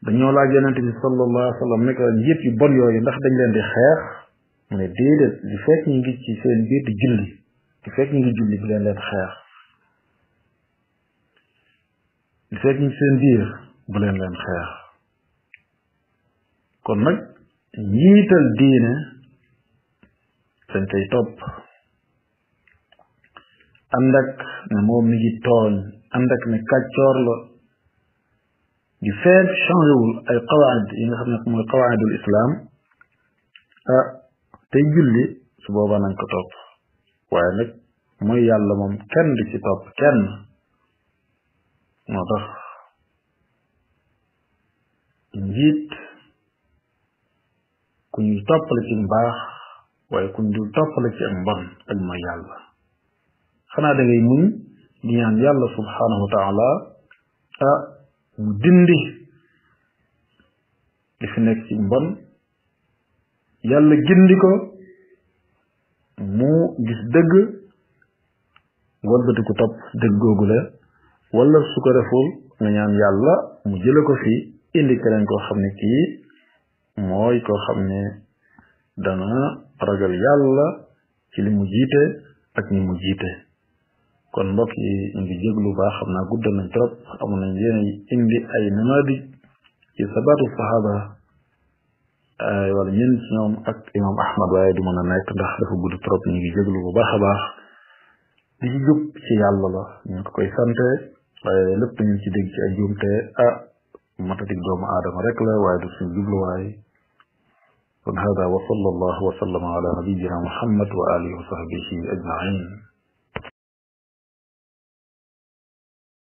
dañoo laaj yonente bi sallallahu alayhi wa sallam ne ko njiit yu bon yooyu ndax dañ leen di xeex mu ne déedéet li fekk ñu ngi ci seen biir di julli li fekk ñu ngi julli bi leen xeex li fekk ñu ci seen biir bu leen xeex kon nag njiital diine dañ koy topp ànd ak ne moom mi ngi tooñ ànd ak ne kàccoor la di feek changé wul ay qawaid yi nga xam ne mooy qawaidul islam tey julli su boobaa nañ ko topp waaye nag mooy yàlla moom kenn du ci topp kenn moo tax njiit ku ñuy toppale ci mbaax waaye ku ñu dul toppale ci ak mbon ak mooy yàlla xanaa da ngay muñ di ñaan yàlla subhanahu wa taala mu dindi li fi nekk ci mbon yàlla gindi ko mu gis dëgg walbati ku topp dëgg googule wala su ko deful nga ñaan yàlla mu jële ko fi indi keneen koo xam ne kii mooy koo xam ne dana ragal yàlla ci li mu jiite ak ñi mu jiite kon mbokk yi ñu ngi jéglu baax xam naa guddal nañ trop amoon nañ yéen indi ay namadi ci sabatu sahaba wala ñenn ci ñoom ak imam ahmad waaye du mën a nekk ndax dafa gudd trop ñu ngi jéglu bu baax a baax di ci jub ci yàlla la ñu ko koy sante waaye lépp ñu ci dégg ci ay juumte matatik doomu aadama rek la waaye du suñu jubluwaay kon hada wa sallallahu wa sallama ala nabiyyina muhammad wa alihi wa sahbihi ajmain